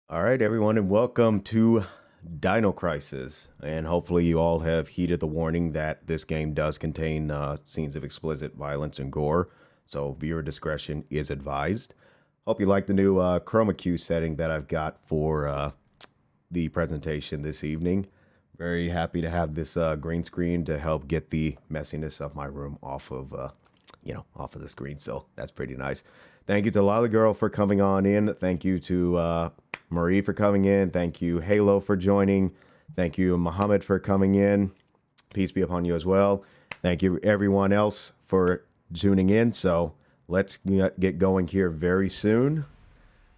All right, everyone, and welcome to Dino Crisis. And hopefully, you all have heeded the warning that this game does contain scenes of explicit violence and gore, so viewer discretion is advised. Hope you like the new chroma key setting that I've got for the presentation this evening. Very happy to have this green screen to help get the messiness of my room off of the screen. So that's pretty nice. Thank you to Lolly Girl for coming on in. Thank you to Marie for coming in. Thank you, Halo, for joining. Thank you, Muhammad, for coming in. Peace be upon you as well. Thank you, everyone else, for tuning in. So let's get going here very soon.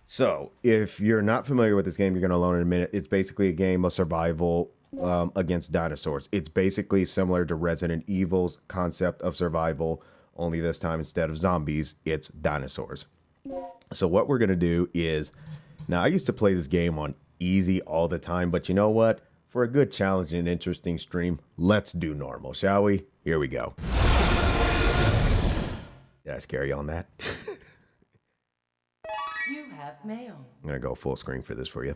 So if you're not familiar with this game, you're going to learn in a minute. It's basically a game of survival against dinosaurs. It's basically similar to Resident Evil's concept of survival, only this time instead of zombies, it's dinosaurs. So what we're going to do is, now I used to play this game on easy all the time, but you know what? For a good challenge and interesting stream, let's do normal, shall we? Here we go. Did I scare you on that? You have mail. I'm going to go full screen for this for you.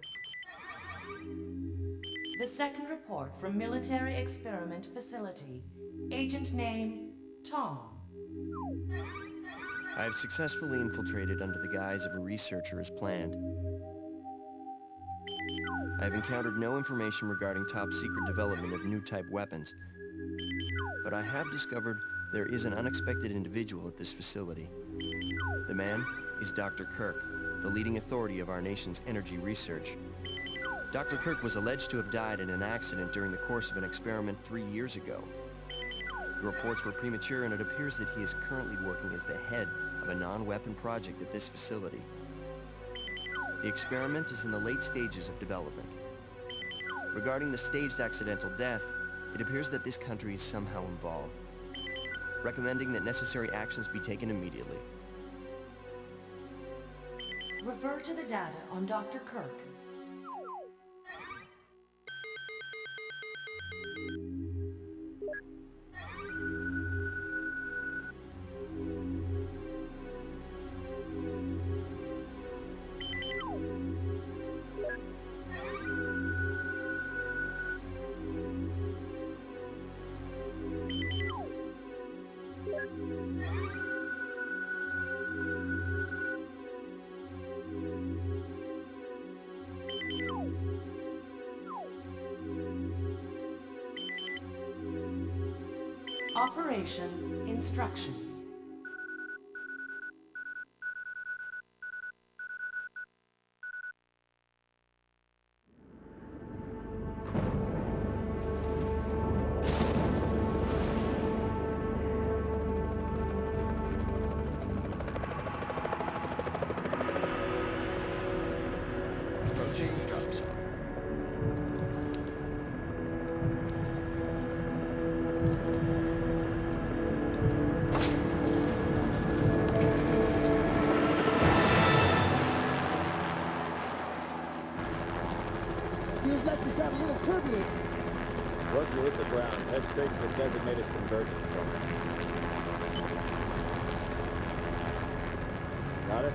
The second report from Military Experiment Facility. Agent name, Tom. I have successfully infiltrated under the guise of a researcher as planned. I have encountered no information regarding top-secret development of new type weapons, but I have discovered there is an unexpected individual at this facility. The man is Dr. Kirk, the leading authority of our nation's energy research. Dr. Kirk was alleged to have died in an accident during the course of an experiment 3 years ago. The reports were premature, and it appears that he is currently working as the head of a non-weapon project at this facility. The experiment is in the late stages of development. Regarding the staged accidental death, it appears that this country is somehow involved, recommending that necessary actions be taken immediately. Refer to the data on Dr. Kirk. Operation instructions. Approaching drop zone. Feels like we got a little turbulence. Once you hit the ground, head straight to the designated convergence point. Got it?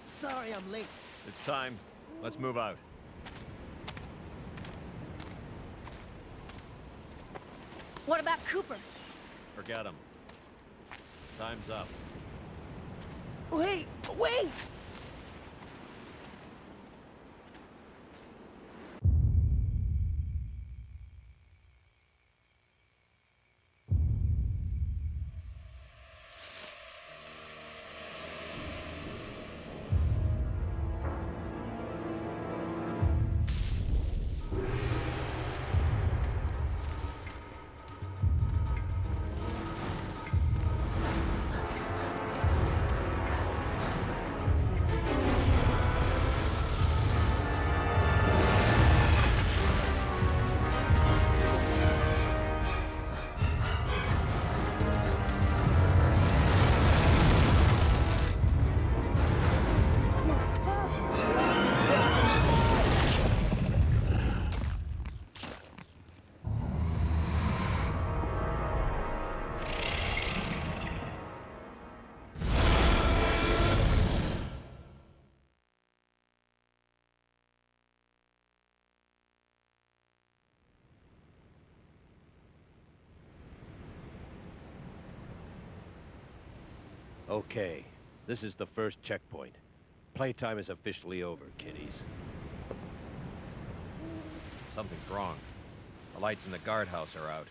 Sorry I'm late. It's time. Let's move out. What about Cooper? Forget him. Time's up. Wait! Wait! Okay, this is the first checkpoint. Playtime is officially over, kiddies. Something's wrong. The lights in the guardhouse are out.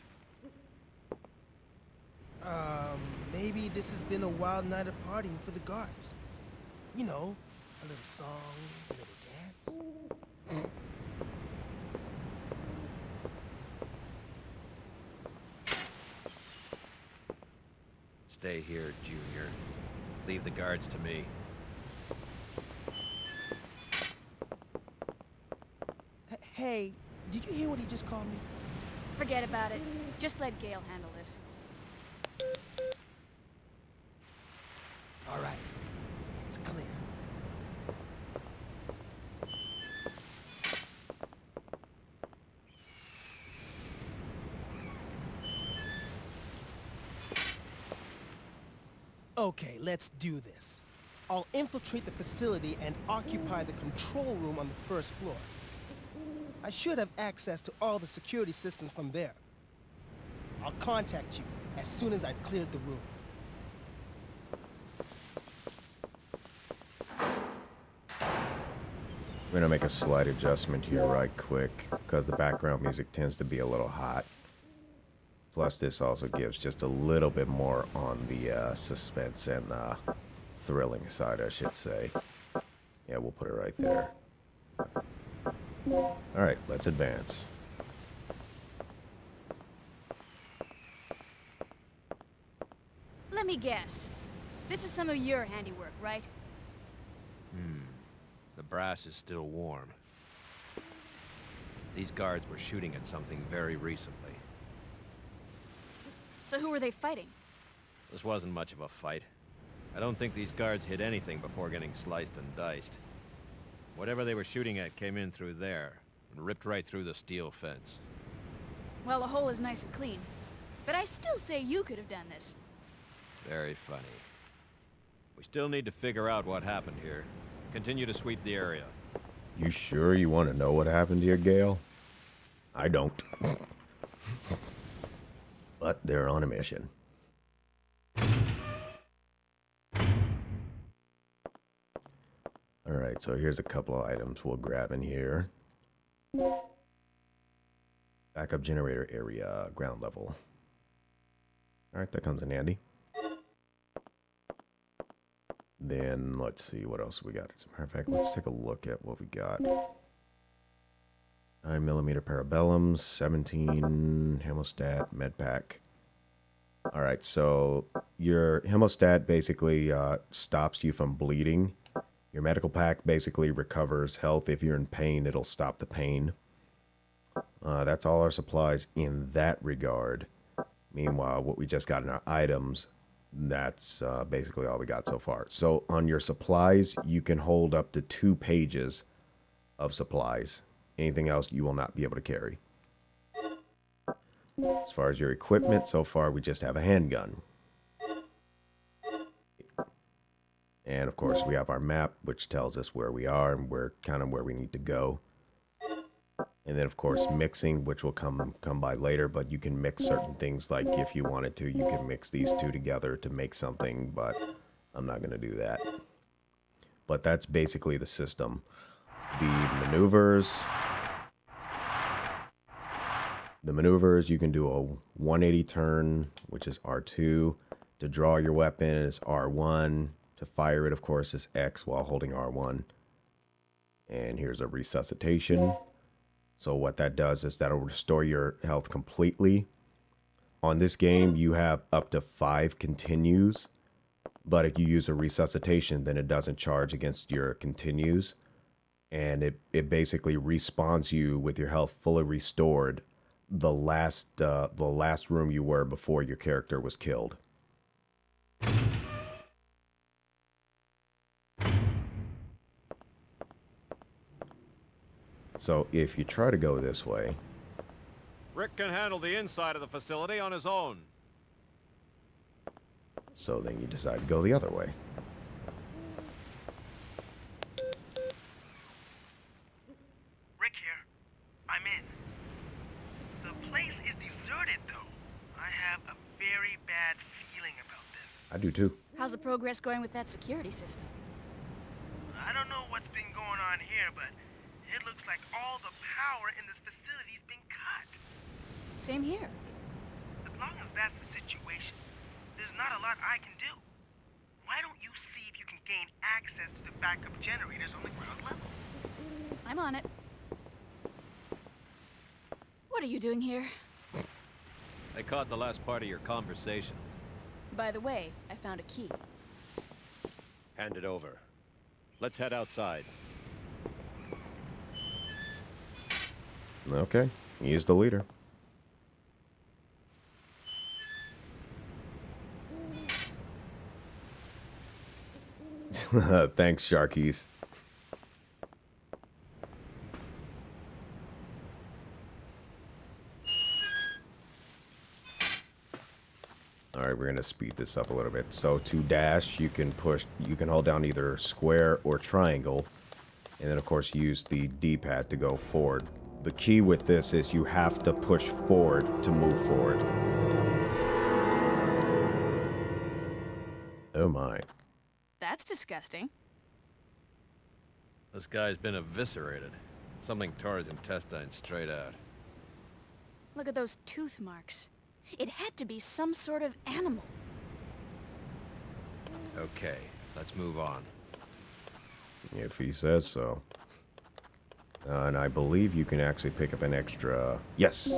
Maybe this has been a wild night of partying for the guards. You know, a little song, a little dance. Stay here, Junior. Leave the guards to me. Hey, did you hear what he just called me? Forget about it. Just let Gail handle this. All right, it's clear. Okay, let's do this. I'll infiltrate the facility and occupy the control room on the first floor. I should have access to all the security systems from there. I'll contact you as soon as I've cleared the room. We're gonna make a slight adjustment here right quick because the background music tends to be a little hot. Plus this also gives just a little bit more on the suspense and thrilling side, I should say. Yeah, we'll put it right there. Alright, let's advance. Let me guess. This is some of your handiwork, right? The brass is still warm. These guards were shooting at something very recently. So who were they fighting? This wasn't much of a fight. I don't think these guards hit anything before getting sliced and diced. Whatever they were shooting at came in through there and ripped right through the steel fence. Well, the hole is nice and clean. But I still say you could have done this. Very funny. We still need to figure out what happened here. Continue to sweep the area. You sure you want to know what happened here, Gail? I don't. But they're on a mission. Alright, so here's a couple of items we'll grab in here. Backup generator area, ground level. Alright, that comes in handy. Then, let's see, what else we got? As a matter of fact, let's take a look at what we got. 9mm parabellums, 17 hemostat, medpack. Alright, so your hemostat basically stops you from bleeding. Your medical pack basically recovers health. If you're in pain, it'll stop the pain. That's all our supplies in that regard. Meanwhile, what we just got in our items, that's basically all we got so far. So on your supplies, you can hold up to 2 pages of supplies. Anything else you will not be able to carry. As far as your equipment, so far we just have a handgun. And of course we have our map, which tells us where we are and where we need to go. And then of course mixing, which will come by later, but you can mix certain things, like if you wanted to, you can mix these two together to make something, but I'm not going to do that. But that's basically the system. The maneuvers, you can do a 180 turn, which is R2. To draw your weapon is R1. To fire it, of course, is X while holding R1. And here's a resuscitation. So what that does is that'll restore your health completely. On this game, you have up to 5 continues. But if you use a resuscitation, then it doesn't charge against your continues. And it basically respawns you with your health fully restored the last room you were before your character was killed. So if you try to go this way, Rick can handle the inside of the facility on his own. so then you decide to go the other way. Rick here. I'm in. The place is deserted, though. I have a very bad feeling about this. I do too. How How's the progress going with that security system? I don't know what's been going on here, but it looks like all the power in this facility's been cut. Same here. As long as that's the situation, there's not a lot I can do. Why don't you see if you can gain access to the backup generators on the ground level? I'm on it. What are you doing here? I caught the last part of your conversation. By the way, I found a key. Hand it over. Let's head outside. Okay, he's the leader. Thanks, Sharkies. All right, we're gonna speed this up a little bit. So to dash, you can hold down either square or triangle, and then of course use the D-pad to go forward. The key with this is you have to push forward to move forward. Oh my. That's disgusting. This guy's been eviscerated. Something tore his intestines straight out. Look at those tooth marks. It had to be some sort of animal. Okay, let's move on. If he says so. And I believe you can actually pick up an extra... Yes!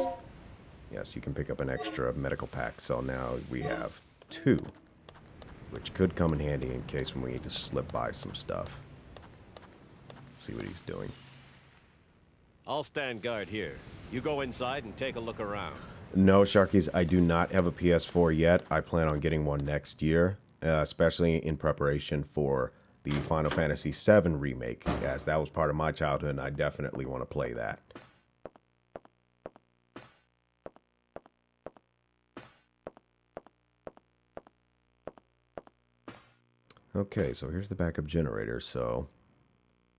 Yes, you can pick up an extra medical pack. So now we have 2. Which could come in handy in case when we need to slip by some stuff. See what he's doing. I'll stand guard here. You go inside and take a look around. No, Sharkies, I do not have a PS4 yet. I plan on getting one next year, especially in preparation for the Final Fantasy VII remake, as that was part of my childhood, and I definitely want to play that. Okay, so here's the backup generator, so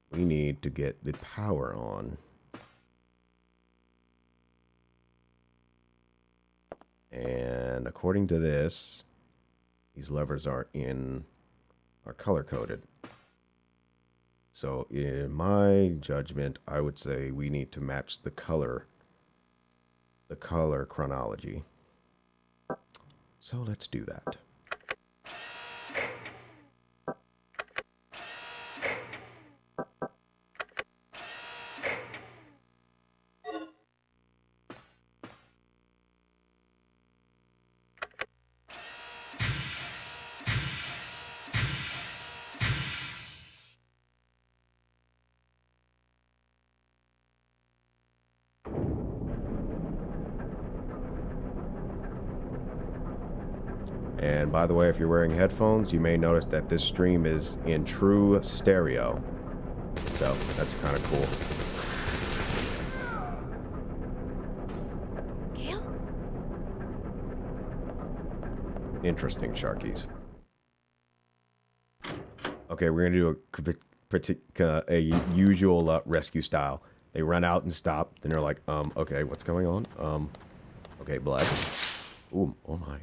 we need to get the power on. And according to this, these levers are color coded. So in my judgment, I would say we need to match the color chronology. So let's do that. And by the way, if you're wearing headphones, you may notice that this stream is in true stereo. So that's kind of cool. Gail? Interesting, Sharkies. Okay, we're gonna do a usual rescue style. They run out and stop. Then they're like, okay, what's going on? Okay, black. Ooh, oh my.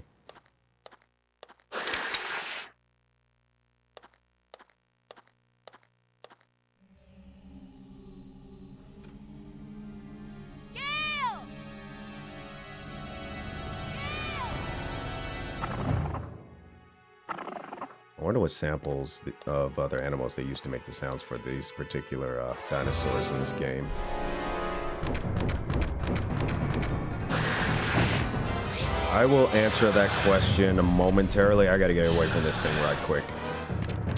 I wonder what samples of other animals they used to make the sounds for these particular dinosaurs in this game. I will answer that question momentarily. I gotta get away from this thing right quick.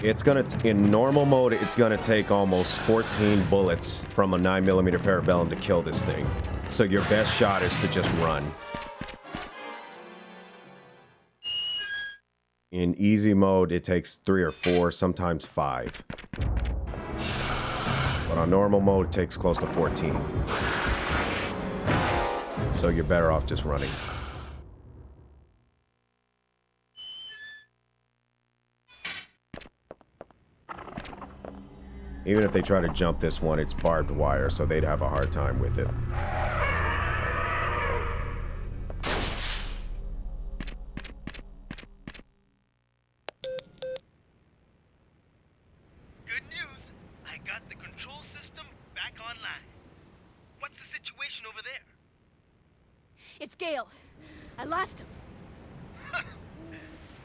It's gonna, in normal mode, it's gonna take almost 14 bullets from a 9mm parabellum to kill this thing. So your best shot is to just run. In easy mode, it takes 3 or 4, sometimes 5. But on normal mode, it takes close to 14. So you're better off just running. Even if they try to jump this one, it's barbed wire, so they'd have a hard time with it. It's Gail. I lost him.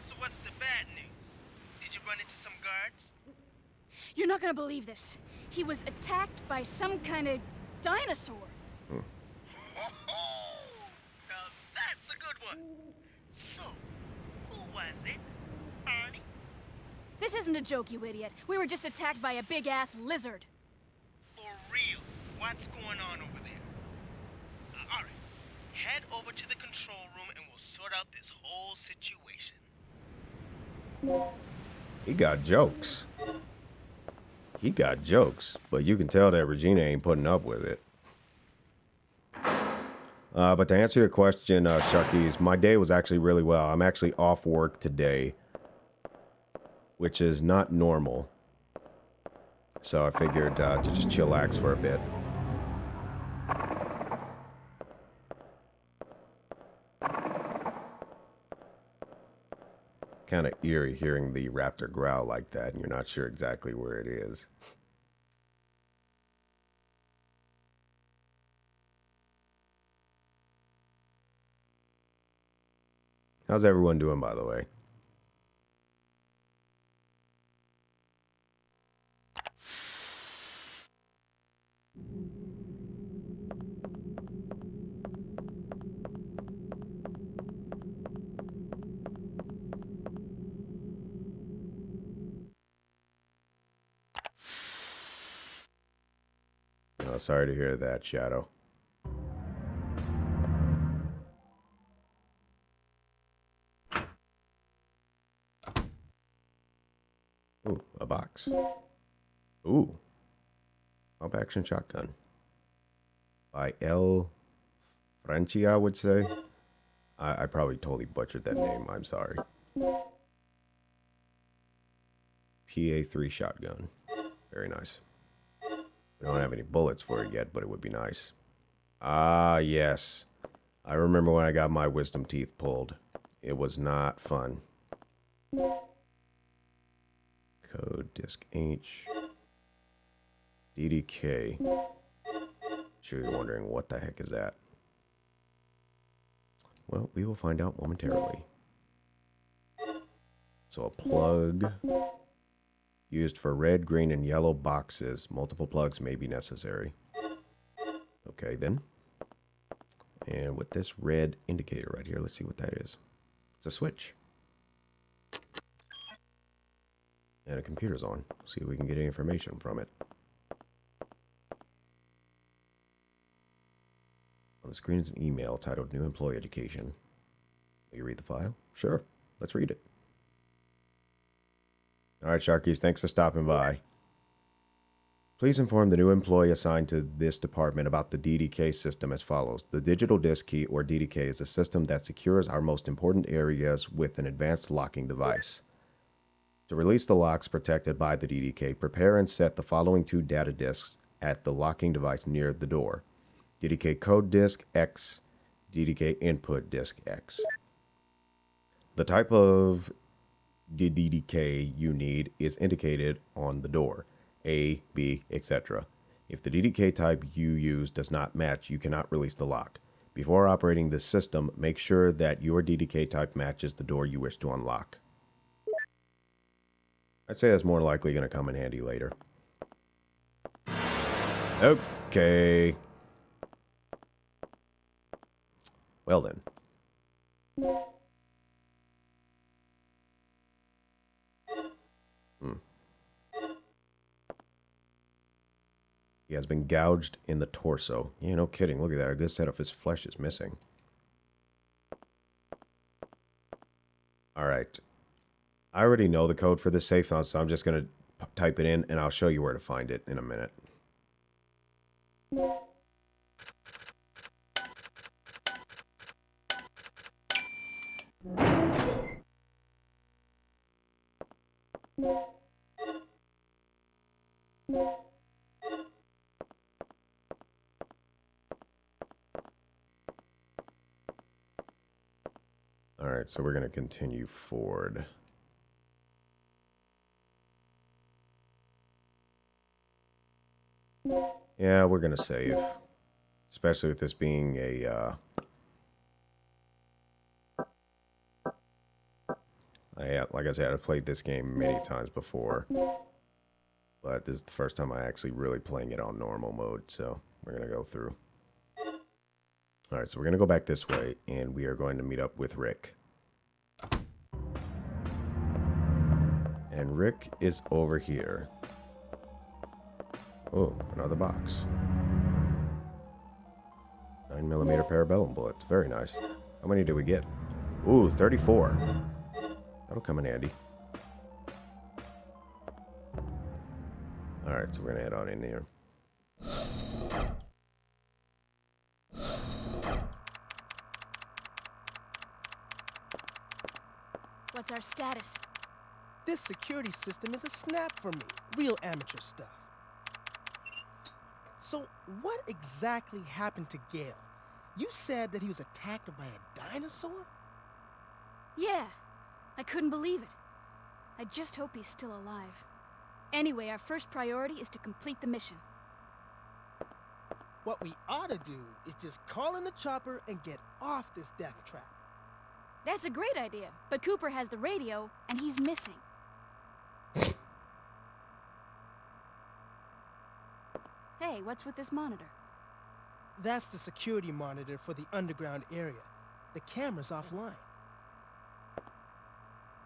So what's the bad news? Did you run into some guards? You're not gonna believe this. He was attacked by some kind of dinosaur. Now that's a good one. So, who was it? Barney? This isn't a joke, you idiot. We were just attacked by a big-ass lizard. For real? What's going on over there? All right. Head over to the control room and we'll sort out this whole situation. He got jokes. He got jokes, but you can tell that Regina ain't putting up with it. But to answer your question, Sharkies, my day was actually really well. I'm actually off work today, which is not normal. So I figured to just chillax for a bit. Kind of eerie hearing the raptor growl like that, and you're not sure exactly where it is. How's everyone doing, by the way? Oh, sorry to hear that, Shadow. Ooh, a box. Ooh. Pump action shotgun. By L. Frenchie, I would say. I probably totally butchered that name. I'm sorry. PA3 shotgun. Very nice. We don't have any bullets for it yet, but it would be nice. Ah, yes. I remember when I got my wisdom teeth pulled. It was not fun. Code disk H. DDK. Sure you're wondering what the heck is that? Well, we will find out momentarily. So a plug used for red, green, and yellow boxes. Multiple plugs may be necessary. Okay, then. And with this red indicator right here, let's see what that is. It's a switch. And a computer's on. See if we can get any information from it. On the screen is an email titled New Employee Education. Will you read the file? Sure. Let's read it. All right, Sharkies, thanks for stopping by. Please inform the new employee assigned to this department about the DDK system as follows. The digital disk key, or DDK, is a system that secures our most important areas with an advanced locking device. To release the locks protected by the DDK, prepare and set the following 2 data disks at the locking device near the door. DDK code disk X, DDK input disk X. The type of the DDK you need is indicated on the door. A, B, etc. If the DDK type you use does not match, you cannot release the lock. Before operating this system, make sure that your DDK type matches the door you wish to unlock. I'd say that's more likely going to come in handy later. Okay. Well then. He has been gouged in the torso. Yeah, no kidding. Look at that. A good set of his flesh is missing. All right. I already know the code for this safe house, so I'm just going to type it in, and I'll show you where to find it in a minute. All right, so we're going to continue forward. Yeah, we're going to save. Especially with this being a Like I said, I've played this game many times before, but this is the first time I actually really playing it on normal mode, so we're going to go through. Alright, so we're going to go back this way, and we are going to meet up with Rick. And Rick is over here. Oh, another box. 9mm parabellum bullets. Very nice. How many did we get? Ooh, 34. That'll come in handy. Alright, so we're going to head on in here. What's our status? This security system is a snap for me. Real amateur stuff. So, what exactly happened to Gail? You said that he was attacked by a dinosaur? Yeah, I couldn't believe it. I just hope he's still alive. Anyway, our first priority is to complete the mission. What we ought to do is just call in the chopper and get off this death trap. That's a great idea, but Cooper has the radio, and he's missing. Hey, what's with this monitor? That's the security monitor for the underground area. The camera's offline.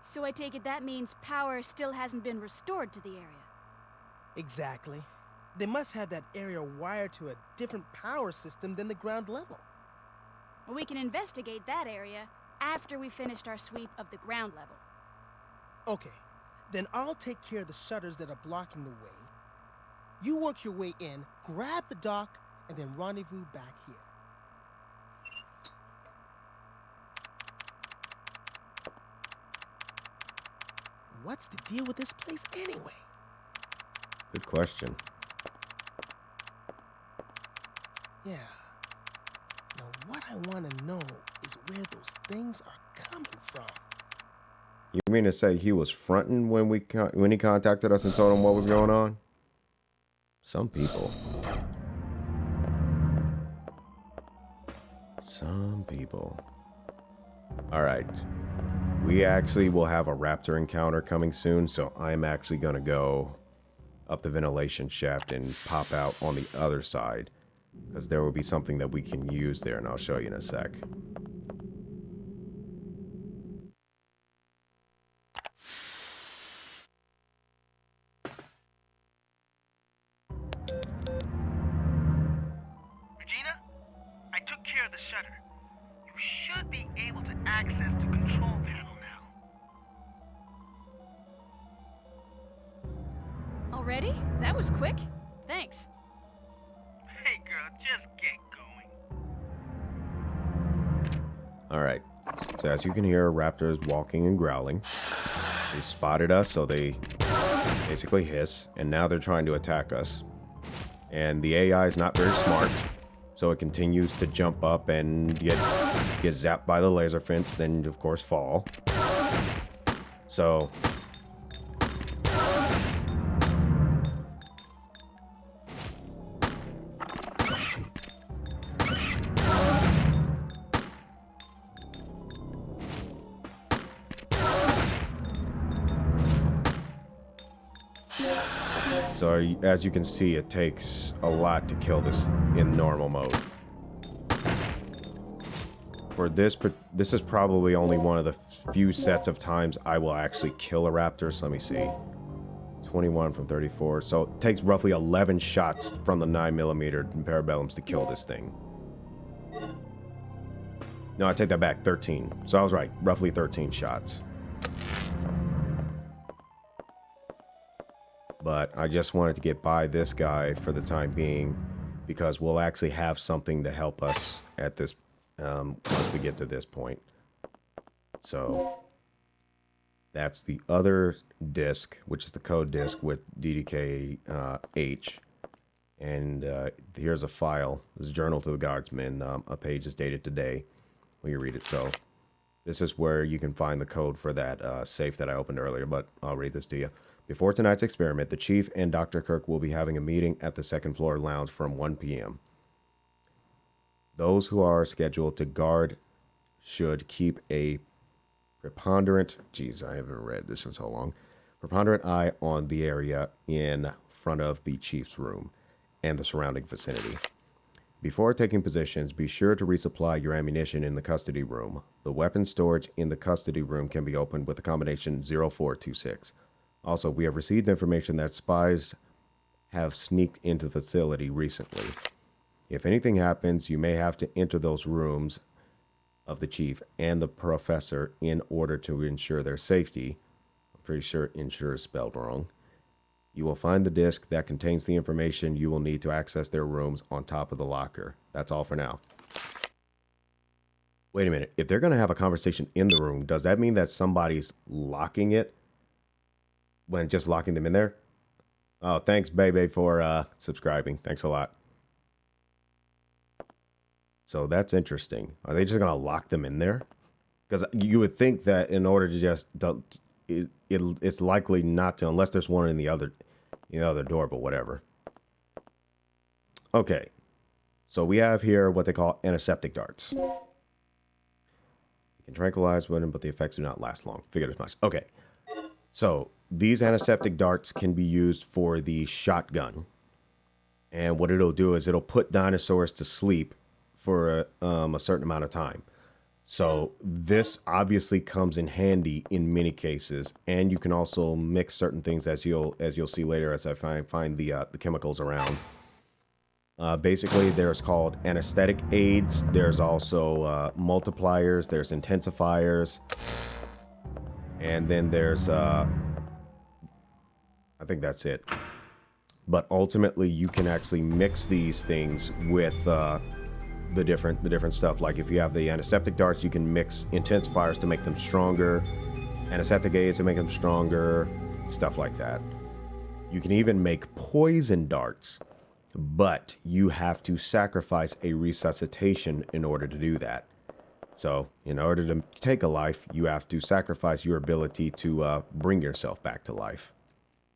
So I take it that means power still hasn't been restored to the area. Exactly. They must have that area wired to a different power system than the ground level. Well, we can investigate that area after we finished our sweep of the ground level. Okay, then I'll take care of the shutters that are blocking the way. You work your way in, grab the dock, and then rendezvous back here. What's the deal with this place anyway? Good question. Yeah. Now what I want to know is where those things are coming from. You mean to say he was fronting when he contacted us and told him what was going on? Some people. Some people. Alright. We actually will have a raptor encounter coming soon, so I'm actually going to go up the ventilation shaft and pop out on the other side, because there will be something that we can use there, and I'll show you in a sec. Regina, I took care of the shutter. You should be able to access the control panel now. Already? That was quick. Thanks. Hey girl, just get going. Alright, so as you can hear, raptors walking and growling. They spotted us, so they basically hiss, and now they're trying to attack us. And the AI is not very smart, so it continues to jump up and get zapped by the laser fence, then of course fall. So as you can see, it takes a lot to kill this in normal mode. For this is probably only one of the few sets of times I will actually kill a raptor. So let me see. 21 from 34. So it takes roughly 11 shots from the 9mm parabellums to kill this thing. No, I take that back. 13. So I was right. Roughly 13 shots. But I just wanted to get by this guy for the time being, because we'll actually have something to help us at this once we get to this point. So that's the other disc, which is the code disc with DDK-H. And here's a file. This is Journal to the Guardsman. A page is dated today when you read it. So this is where you can find the code for that safe that I opened earlier, but I'll read this to you. Before tonight's experiment, the Chief and Dr. Kirk will be having a meeting at the second floor lounge from 1 p.m. Those who are scheduled to guard should keep a preponderant, geez, I haven't read this in so long. Preponderant eye on the area in front of the chief's room and the surrounding vicinity. Before taking positions, be sure to resupply your ammunition in the custody room. The weapon storage in the custody room can be opened with the combination 0426. Also, we have received information that spies have sneaked into the facility recently. If anything happens, you may have to enter those rooms of the chief and the professor in order to ensure their safety. I'm pretty sure ensure is spelled wrong. You will find the disk that contains the information you will need to access their rooms on top of the locker. That's all for now. Wait a minute. If they're going to have a conversation in the room, does that mean that somebody's locking it when just locking them in there? Oh, thanks, baby, for subscribing. Thanks a lot. So that's interesting. Are they just going to lock them in there? Because you would think that in order to just... it's likely not to, unless there's one in the other door, but whatever. Okay. So we have here what they call antiseptic darts. You can tranquilize women, but the effects do not last long. Figured as much. Okay. So these antiseptic darts can be used for the shotgun. And what it'll do is it'll put dinosaurs to sleep for a certain amount of time. So this obviously comes in handy in many cases, and you can also mix certain things as you'll see later as I find the chemicals around. Basically, there's called anesthetic aids. There's also multipliers. There's intensifiers, and then there's I think that's it. But ultimately, you can actually mix these things with the different stuff. Like if you have the antiseptic darts, you can mix intensifiers to make them stronger, antiseptic aids to make them stronger, stuff like that. You can even make poison darts, but you have to sacrifice a resuscitation in order to do that. So in order to take a life, you have to sacrifice your ability to bring yourself back to life.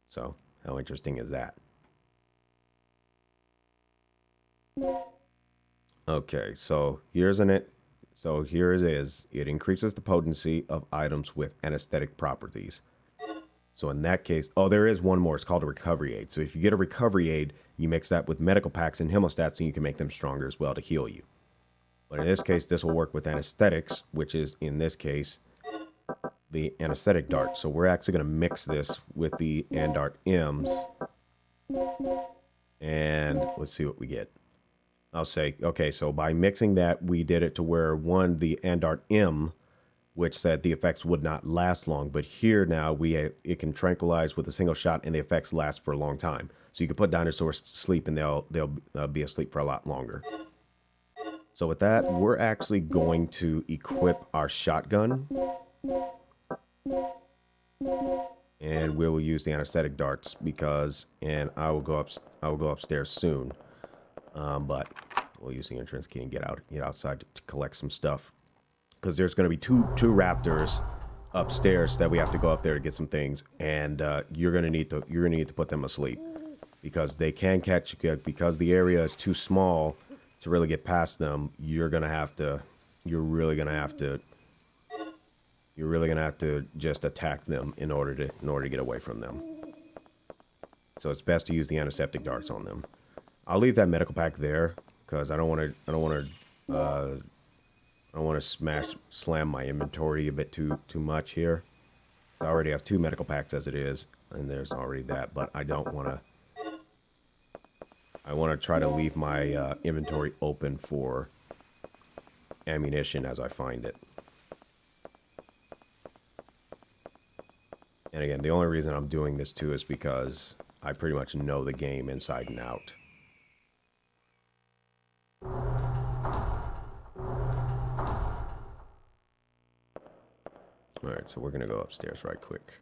So how interesting is that? Okay, so here it is. It increases the potency of items with anesthetic properties. So in that case, oh, there is one more. It's called a recovery aid. So if you get a recovery aid, you mix that with medical packs and hemostats, and you can make them stronger as well to heal you. But in this case, this will work with anesthetics, which is, in this case, the anesthetic dart. So we're actually going to mix this with the Andart M's. And let's see what we get. I'll say, okay, so by mixing that, we did it to where the Andart M, which said the effects would not last long. But here now, it can tranquilize with a single shot, and the effects last for a long time. So you can put dinosaurs to sleep, and they'll be asleep for a lot longer. So with that, we're actually going to equip our shotgun. And we will use the anesthetic darts and I will go upstairs soon. But we'll use the entrance key and get outside to collect some stuff, because there's going to be two raptors upstairs that we have to go up there to get some things, and you're going to need to put them asleep, because they can catch, because the area is too small to really get past them. You're really going to have to just attack them in order to get away from them. So it's best to use the antiseptic darts on them. I'll leave that medical pack there because I don't want to slam my inventory a bit too much here. I already have 2 medical packs as it is, and there's already that. But I don't want to. I want to try to leave my inventory open for ammunition as I find it. And again, the only reason I'm doing this too is because I pretty much know the game inside and out. Alright, so we're going to go upstairs right quick.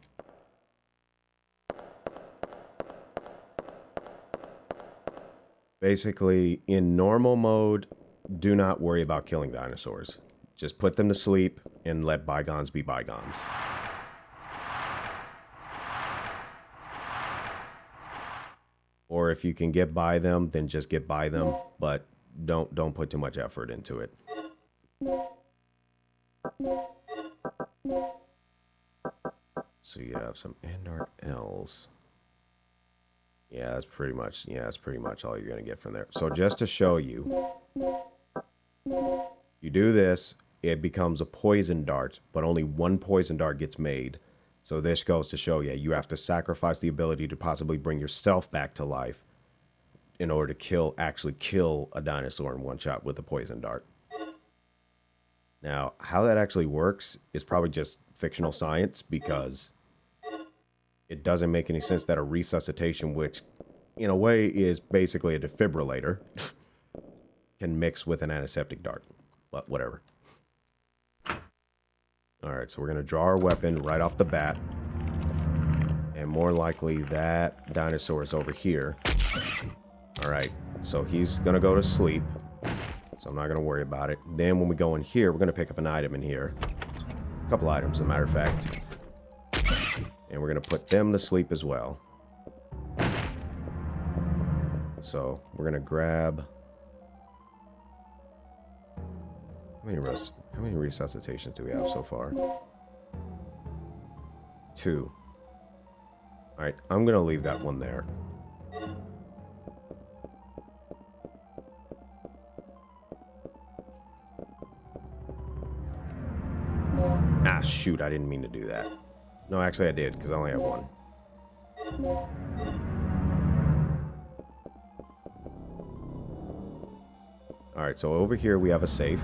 Basically, in normal mode, do not worry about killing dinosaurs. Just put them to sleep and let bygones be bygones. Or if you can get by them, then just get by them, but don't put too much effort into it. So you have some Andart L's. Yeah, that's pretty much all you're gonna get from there. So just to show you, you do this, it becomes a poison dart, but only one poison dart gets made. So this goes to show you have to sacrifice the ability to possibly bring yourself back to life in order to actually kill a dinosaur in one shot with a poison dart. Now, how that actually works is probably just fictional science, because it doesn't make any sense that a resuscitation, which in a way is basically a defibrillator, can mix with an antiseptic dart. But whatever. Alright, so we're going to draw our weapon right off the bat. And more likely that dinosaur is over here. Alright, so he's going to go to sleep. So I'm not going to worry about it. Then when we go in here, we're going to pick up an item in here. A couple items, as a matter of fact. And we're going to put them to sleep as well. So we're going to grab... How many resuscitations do we have so far? 2. Alright, I'm going to leave that one there. Ah, shoot, I didn't mean to do that. No, actually I did, because I only have one. Alright, so over here we have a safe.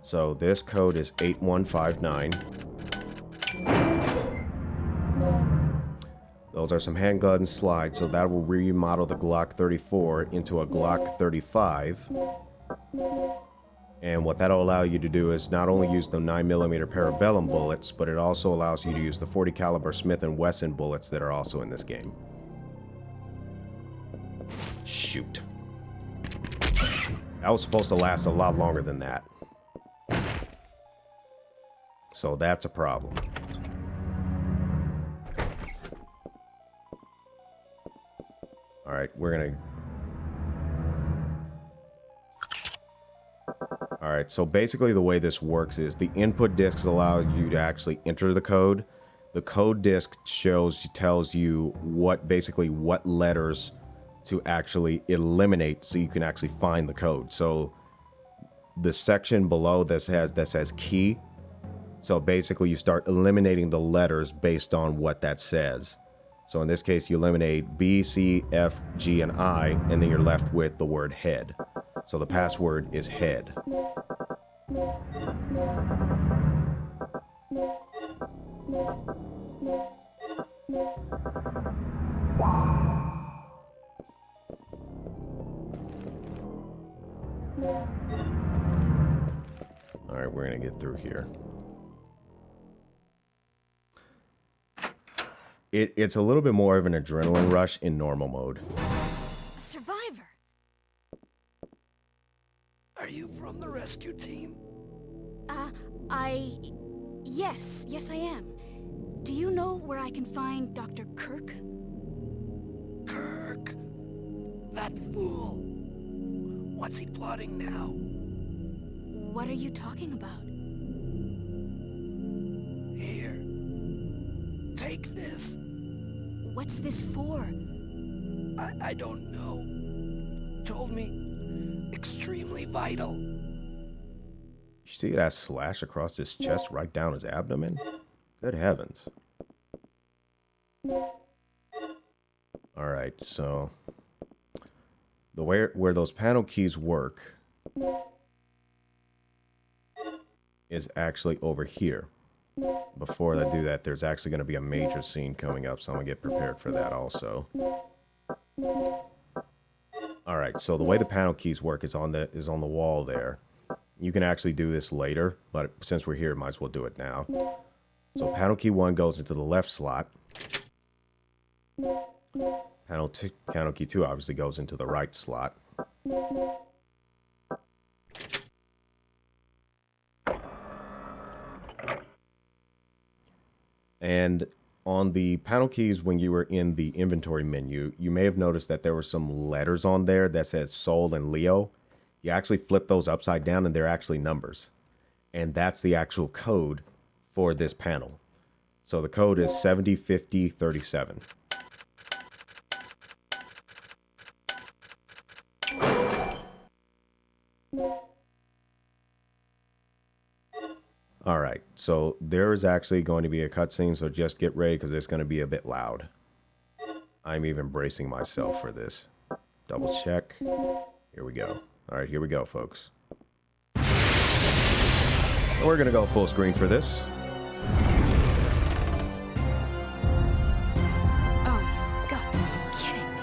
So this code is 8159. Those are some handgun slides, so that will remodel the Glock 34 into a Glock 35. And what that'll allow you to do is not only use the 9mm Parabellum bullets, but it also allows you to use the 40 caliber Smith & Wesson bullets that are also in this game. Shoot. That was supposed to last a lot longer than that. So that's a problem. Alright, we're gonna... Alright, so basically the way this works is the input discs allow you to actually enter the code. The code disc tells you what letters to actually eliminate so you can actually find the code. So the section below that says key. So basically you start eliminating the letters based on what that says. So in this case you eliminate B, C, F, G, and I, and then you're left with the word head. So the password is head. Alright, we're gonna get through here. It's a little bit more of an adrenaline rush in normal mode. A survivor. Are you from the rescue team? Yes, I am. Do you know where I can find Dr. Kirk? Kirk? That fool. What's he plotting now? What are you talking about? Here. Take this. What's this for? I don't know. Told me extremely vital. You see that slash across his chest right down his abdomen? Good heavens. Alright, so the way where those panel keys work is actually over here. Before I do that, there's actually going to be a major scene coming up, so I'm going to get prepared for that also. Alright, so the way the panel keys work is on the wall there. You can actually do this later, but since we're here, might as well do it now. So panel key 1 goes into the left slot. Panel key 2 obviously goes into the right slot. And on the panel keys, when you were in the inventory menu, you may have noticed that there were some letters on there that says Soul and Leo. You actually flip those upside down and they're actually numbers. And that's the actual code for this panel. So the code is 705037. All right, so there is actually going to be a cutscene, so just get ready because it's going to be a bit loud. I'm even bracing myself for this. Double check. Here we go. All right, here we go, folks. We're going to go full screen for this. Oh, you've got to be kidding me.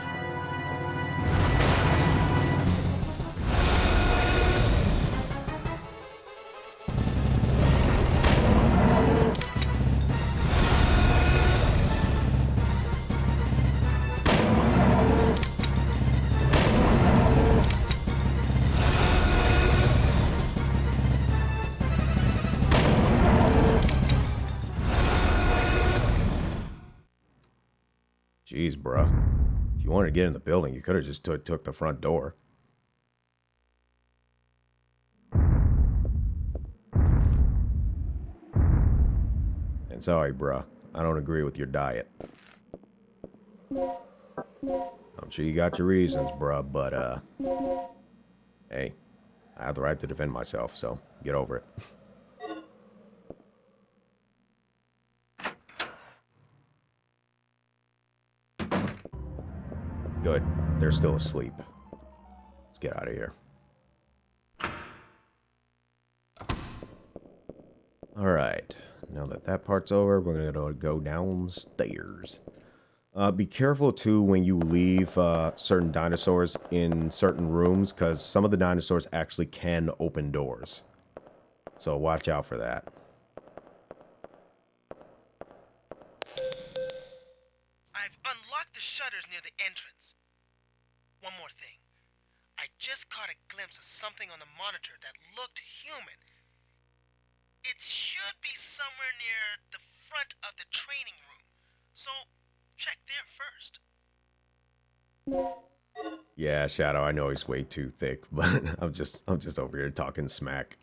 Jeez, bruh. If you wanted to get in the building, you could have just took the front door. And sorry, bruh. I don't agree with your diet. I'm sure you got your reasons, bruh, but, hey, I have the right to defend myself, so get over it. Good. They're still asleep. Let's get out of here. Alright. Now that that part's over, we're going to go downstairs. Be careful, too, when you leave certain dinosaurs in certain rooms, because some of the dinosaurs actually can open doors. So watch out for that. I've unlocked the shutters near the entrance. One more thing. I just caught a glimpse of something on the monitor that looked human. It should be somewhere near the front of the training room. So, check there first. Yeah, Shadow, I know he's way too thick, but I'm just over here talking smack.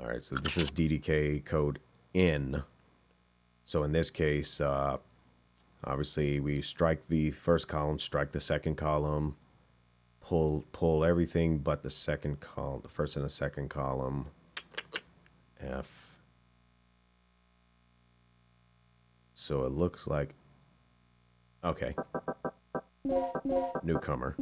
Alright, so this is DDK code N. So in this case, obviously we strike the first column, strike the second column, pull everything but the second column, the first and the second column. F. So it looks like, okay. Newcomer.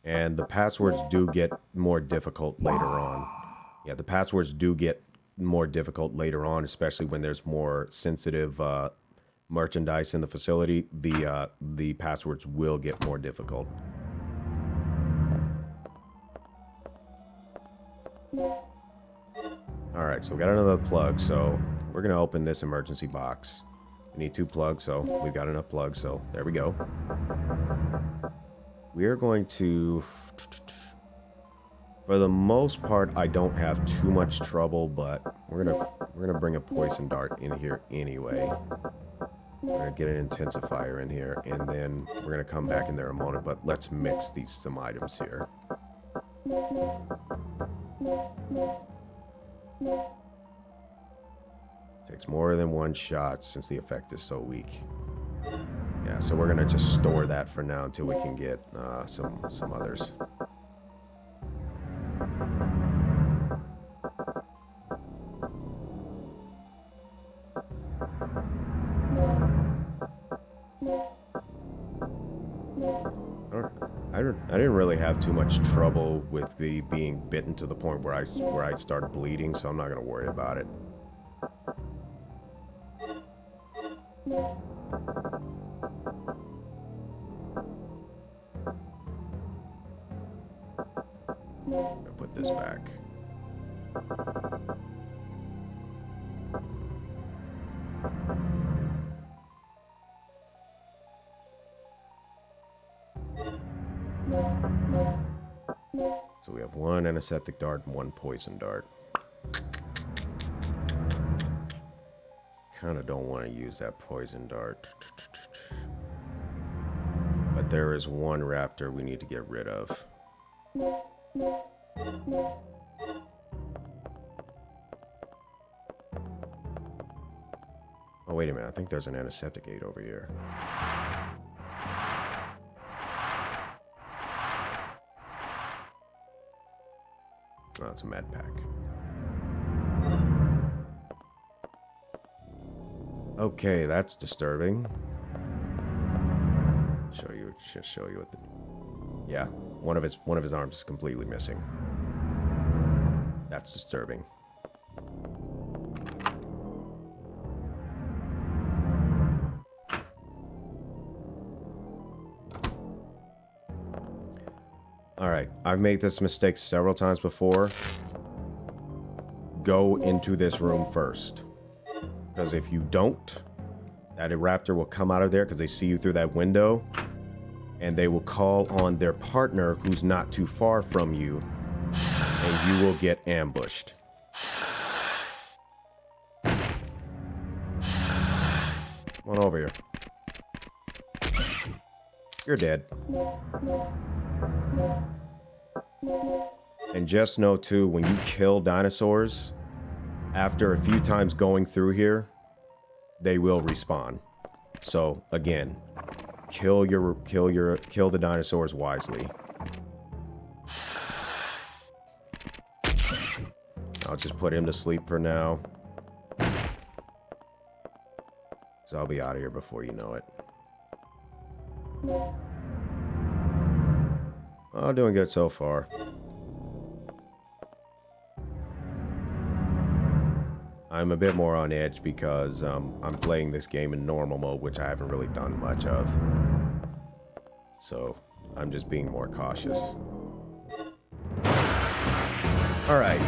And the passwords do get more difficult later on. Yeah, the passwords do get more difficult later on, especially when there's more sensitive merchandise in the facility. The passwords will get more difficult. Alright, so we got another plug, so we're going to open this emergency box. We need 2 plugs, so we've got enough plugs, so there we go. We are going to... For the most part, I don't have too much trouble, but we're gonna bring a poison dart in here anyway. We're gonna get an intensifier in here, and then we're gonna come back in there in a moment, but let's mix some items here. Takes more than 1 shot since the effect is so weak. Yeah, so we're gonna just store that for now until we can get some others. I didn't really have too much trouble with being bitten to the point where I started bleeding, so I'm not gonna worry about it. I'm gonna put this back. So we have 1 anesthetic dart and 1 poison dart. Kind of don't want to use that poison dart. But there is 1 raptor we need to get rid of. Oh, wait a minute. I think there's an antiseptic gate over here. Oh, it's a med pack. Okay, that's disturbing. Just show you what the... Yeah, one of his arms is completely missing. That's disturbing. Alright, I've made this mistake several times before. Go into this room first. Because if you don't, that raptor will come out of there because they see you through that window. And they will call on their partner who's not too far from you. And you will get ambushed. Come on over here. You're dead. And just know too, when you kill dinosaurs, after a few times going through here, they will respawn. So again, kill the dinosaurs wisely. I'll just put him to sleep for now. So I'll be out of here before you know it. Oh, doing good so far. I'm a bit more on edge because I'm playing this game in normal mode, which I haven't really done much of. So I'm just being more cautious. Alright.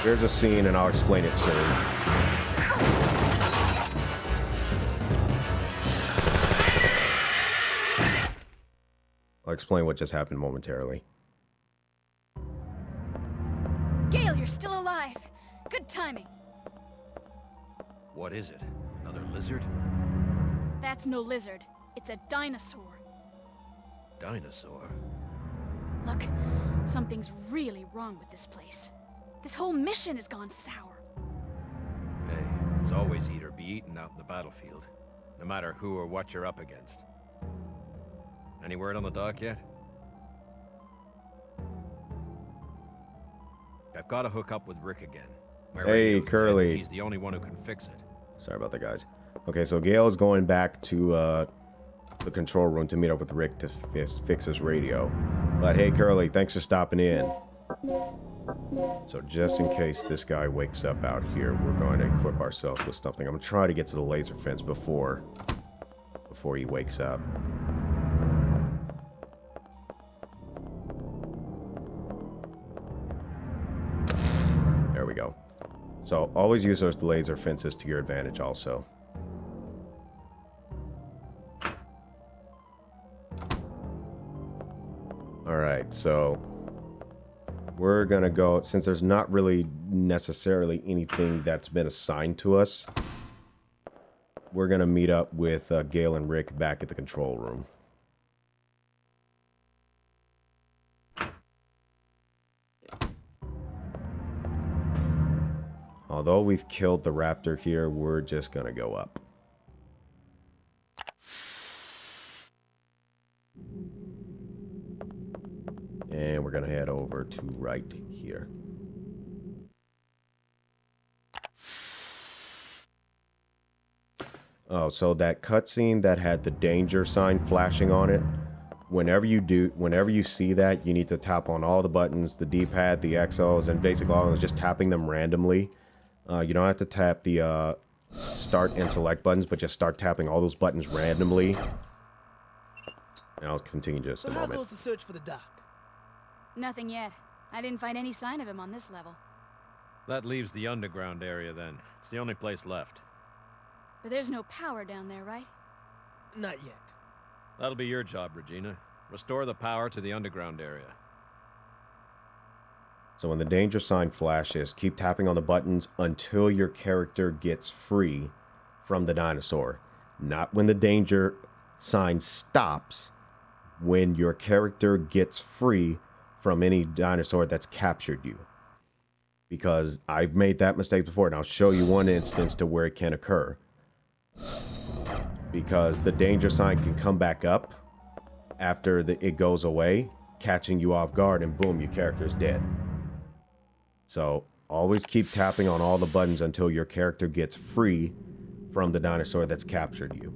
Here's a scene and I'll explain it soon. I'll explain what just happened momentarily. Gail, you're still alive. Good timing. What is it? Another lizard? That's no lizard. It's a dinosaur. Dinosaur? Look, something's really wrong with this place. This whole mission has gone sour. Hey, it's always eat or be eaten out in the battlefield. No matter who or what you're up against. Any word on the dock yet? I've got to hook up with Rick again. My Hey, radio's dead, Curly. and he's the only one who can fix it. Sorry about that, guys. Okay, so Gail is going back to the control room to meet up with Rick to fix his radio. But hey, Curly, thanks for stopping in. So just in case this guy wakes up out here, we're going to equip ourselves with something. I'm going to try to get to the laser fence before he wakes up. There we go. So always use those laser fences to your advantage also. Alright, so we're gonna go, since there's not really necessarily anything that's been assigned to us, we're gonna meet up with Gail and Rick back at the control room. Although we've killed the raptor here, we're just gonna go up. And we're gonna head over to right here. Oh, so that cutscene that had the danger sign flashing on it, whenever you see that, you need to tap on all the buttons, the D-pad, the XOs, and basically all of them, just tapping them randomly. You don't have to tap the start and select buttons, but just start tapping all those buttons randomly. And I'll continue just a So how moment. goes the search for the doc? Nothing yet. I didn't find any sign of him on this level. That leaves the underground area then. It's the only place left. But there's no power down there, right? Not yet. That'll be your job, Regina. Restore the power to the underground area. So when the danger sign flashes, keep tapping on the buttons until your character gets free from the dinosaur. Not when the danger sign stops. When your character gets free from any dinosaur that's captured you. Because I've made that mistake before, and I'll show you one instance to where it can occur. Because the danger sign can come back up after it goes away, catching you off guard, and boom, your character is dead. So always keep tapping on all the buttons until your character gets free from the dinosaur that's captured you.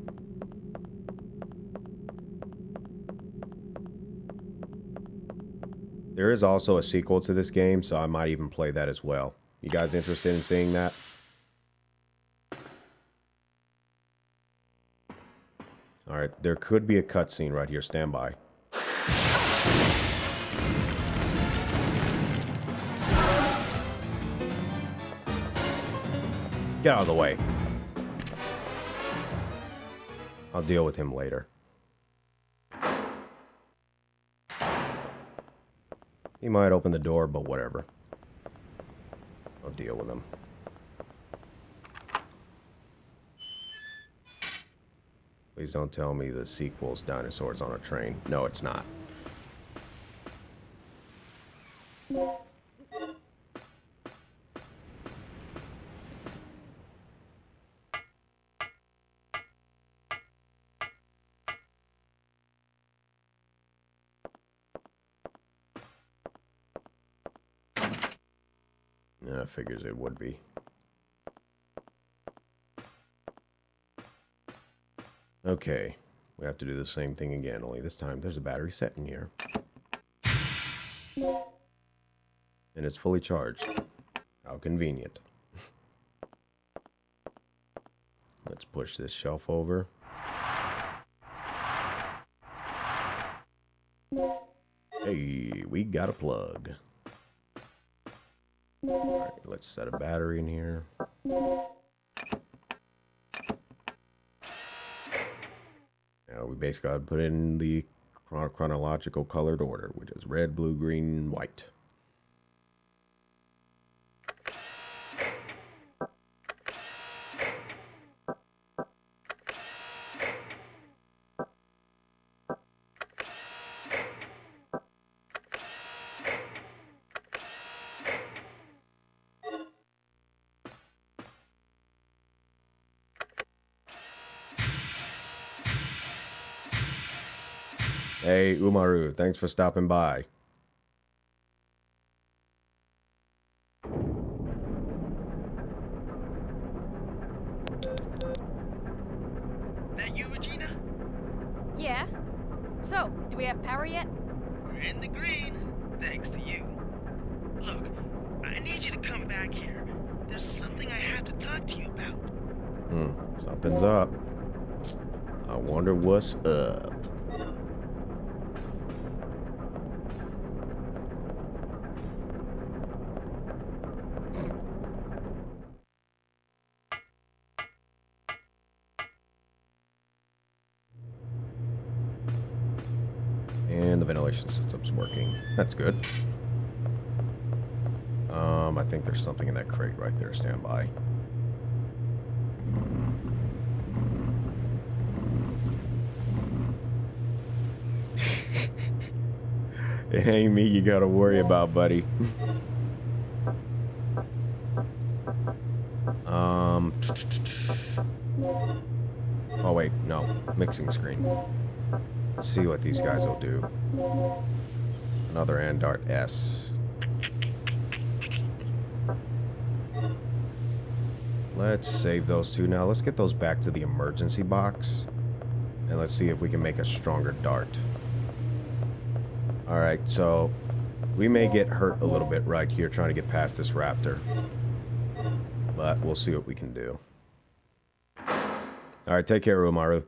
There is also a sequel to this game, so I might even play that as well. You guys interested in seeing that? Alright, there could be a cutscene right here. Stand by. Get out of the way. I'll deal with him later. He might open the door, but whatever. I'll deal with him. Please don't tell me the sequel's dinosaurs on a train. No, it's not. Yeah, figures it would be. Okay, we have to do the same thing again, only this time there's a battery set in here. And it's fully charged. How convenient. Let's push this shelf over. Hey, we got a plug. Alright, let's set a battery in here. Now we basically got to put in the chronological colored order, which is red, blue, green, white. Hey, Umaru, thanks for stopping by. That you, Regina? Yeah? So, do we have power yet? We're in the green, thanks to you. Look, I need you to come back here. There's something I have to talk to you about. Something's up. I wonder what's up. And the ventilation system's working. That's good. I think there's something in that crate right there. Stand by. It ain't me you gotta worry about, buddy. Oh wait, no. Mixing screen. Let's see what these guys will do. Another Andart S. Let's save those two now. Let's get those back to the emergency box. And let's see if we can make a stronger dart. Alright, so we may get hurt a little bit right here trying to get past this raptor. But we'll see what we can do. Alright, take care, Umaru.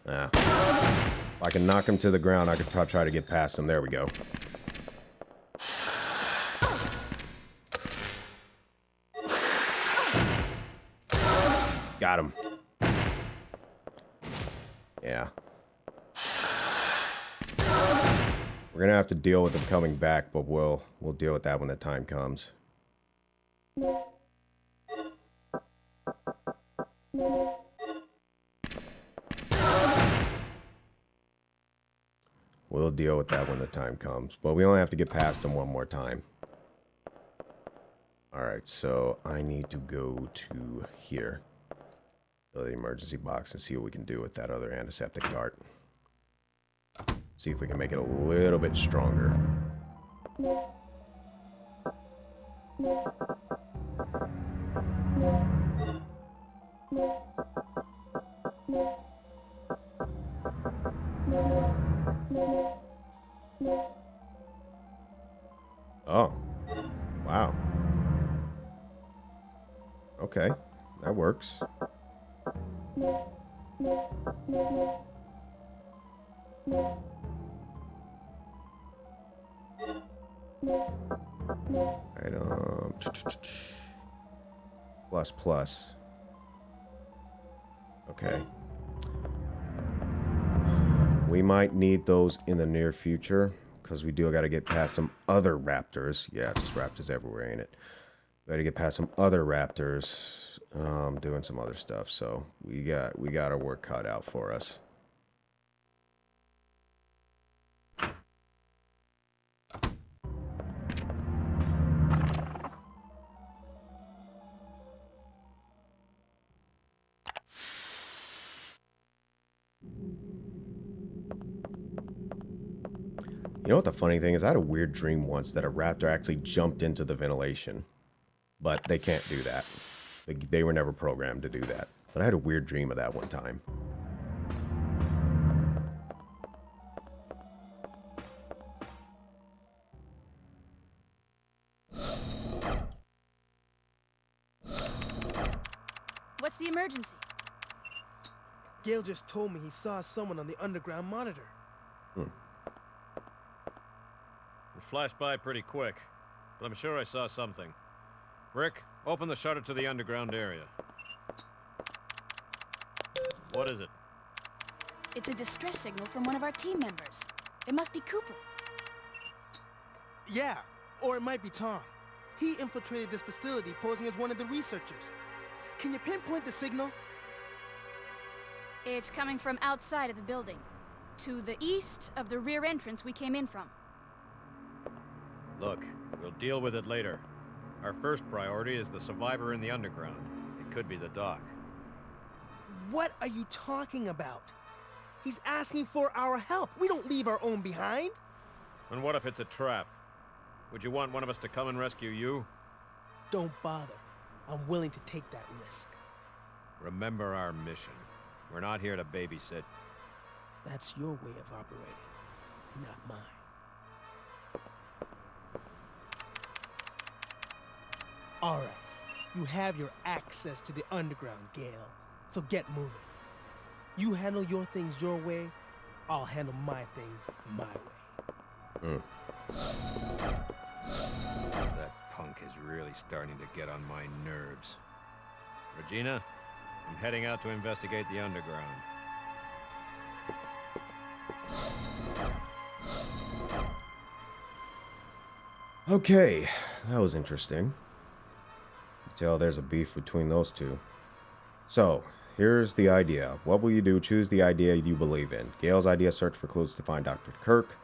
Yeah. If I can knock him to the ground, I could probably try to get past him. There we go. Got him. Yeah. We're gonna have to deal with him coming back, but we'll deal with that when the time comes. We'll deal with that when the time comes. But we only have to get past them one more time. Alright, so I need to go to here. Go to the emergency box and see what we can do with that other antiseptic dart. See if we can make it a little bit stronger. Oh. Wow. Okay. That works. Item. Plus plus. Okay. We might need those in the near future, because we do got to get past some other raptors. Yeah, just raptors everywhere, ain't it? We got to get past some other raptors, doing some other stuff. So we got our work cut out for us. You know what the funny thing is? I had a weird dream once that a raptor actually jumped into the ventilation. But they can't do that. They were never programmed to do that. But I had a weird dream of that one time. What's the emergency? Gail just told me he saw someone on the underground monitor. It flashed by pretty quick, but I'm sure I saw something. Rick, open the shutter to the underground area. What is it? It's a distress signal from one of our team members. It must be Cooper. Yeah, or it might be Tom. He infiltrated this facility posing as one of the researchers. Can you pinpoint the signal? It's coming from outside of the building, to the east of the rear entrance we came in from. Look, we'll deal with it later. Our first priority is the survivor in the underground. It could be the doc. What are you talking about? He's asking for our help. We don't leave our own behind. And what if it's a trap? Would you want one of us to come and rescue you? Don't bother. I'm willing to take that risk. Remember our mission. We're not here to babysit. That's your way of operating, not mine. All right. You have your access to the underground, Gail. So get moving. You handle your things your way, I'll handle my things my way. That punk is really starting to get on my nerves. Regina, I'm heading out to investigate the underground. Okay, that was interesting. You tell there's a beef between those two. So, here's the idea. What will you do? Choose the idea you believe in. Gail's idea, search for clues to find Dr. Kirk.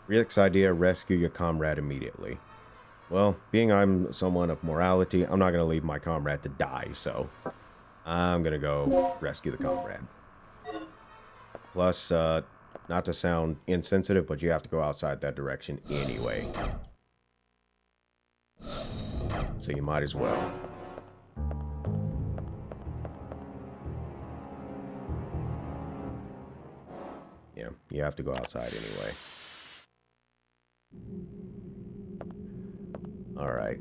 Rick's idea, rescue your comrade immediately. Well, being I'm someone of morality, I'm not going to leave my comrade to die, so I'm going to go rescue the comrade. Plus, not to sound insensitive, but you have to go outside that direction anyway. So you might as well. Yeah, you have to go outside anyway. All right.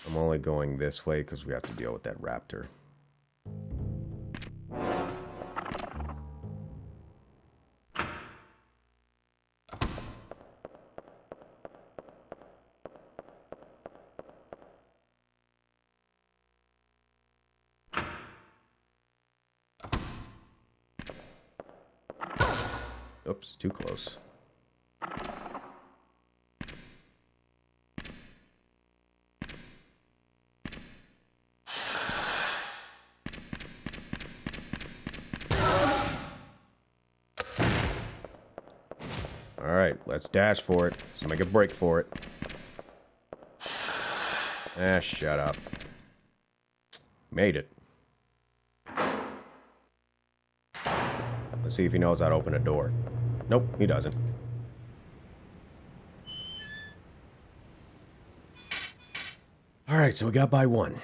I'm only going this way because we have to deal with that raptor. Oops, too close. Alright, let's dash for it. So make a break for it. Ah, shut up. Made it. Let's see if he knows how to open a door. Nope, he doesn't. Alright, so we got by one.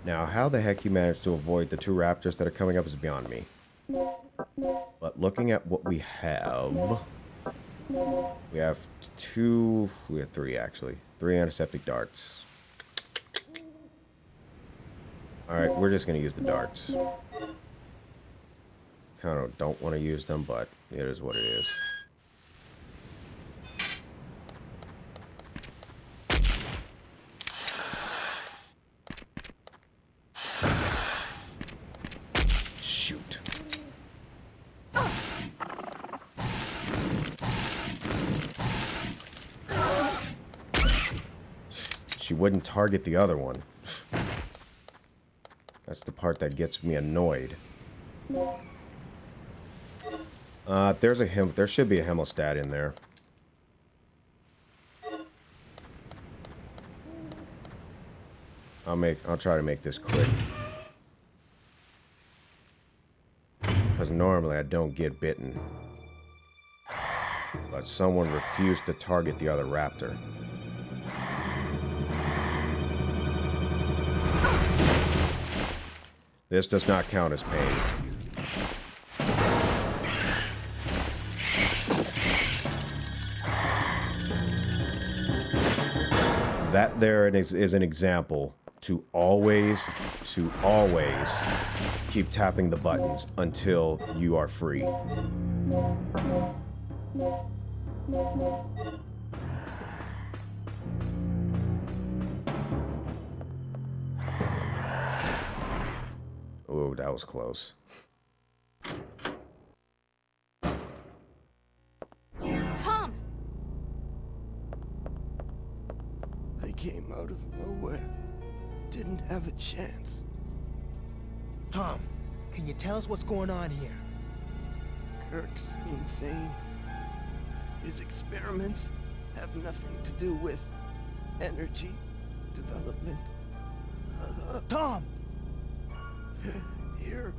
Now, how the heck he managed to avoid the two raptors that are coming up is beyond me. But looking at what we have three actually. 3 antiseptic darts. Alright, we're just going to use the darts. Kind of don't want to use them, but it is what it is. Shoot. She wouldn't target the other one. That's the part that gets me annoyed. There should be a hemostat in there. I'll try to make this quick. Because normally I don't get bitten. But someone refused to target the other raptor. This does not count as pain. That there is an example to always keep tapping the buttons until you are free. Oh, that was close. Tom! They came out of nowhere. Didn't have a chance. Tom, can you tell us what's going on here? Kirk's insane. His experiments have nothing to do with energy development. Tom! Here,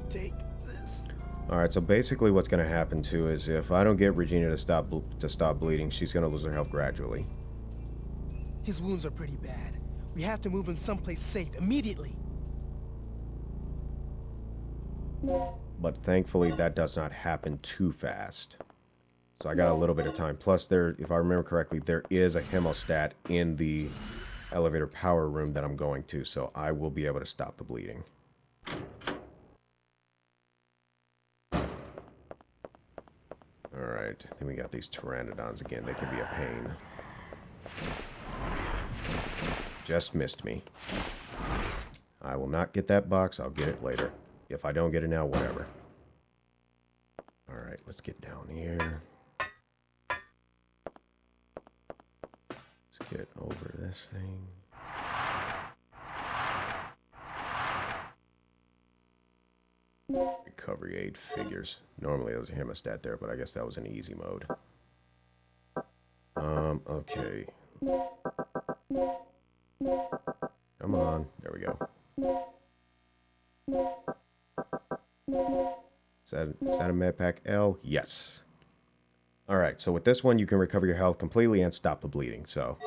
take this. Alright, so basically what's going to happen too is if I don't get Regina to stop bleeding, she's going to lose her health gradually. His wounds are pretty bad. We have to move him someplace safe immediately. But thankfully that does not happen too fast. So I got a little bit of time. Plus there, if I remember correctly, there is a hemostat in the elevator power room that I'm going to, so I will be able to stop the bleeding. Alright, then we got these pteranodons again. They can be a pain. Just missed me. I will not get that box. I'll get it later. If I don't get it now, whatever. Alright, let's get down here. Let's get over this thing. Recovery aid figures. Normally there's a hemostat there, but I guess that was an easy mode. Okay. Come on. There we go. Is that a med pack L? Yes. Alright, so with this one you can recover your health completely and stop the bleeding. So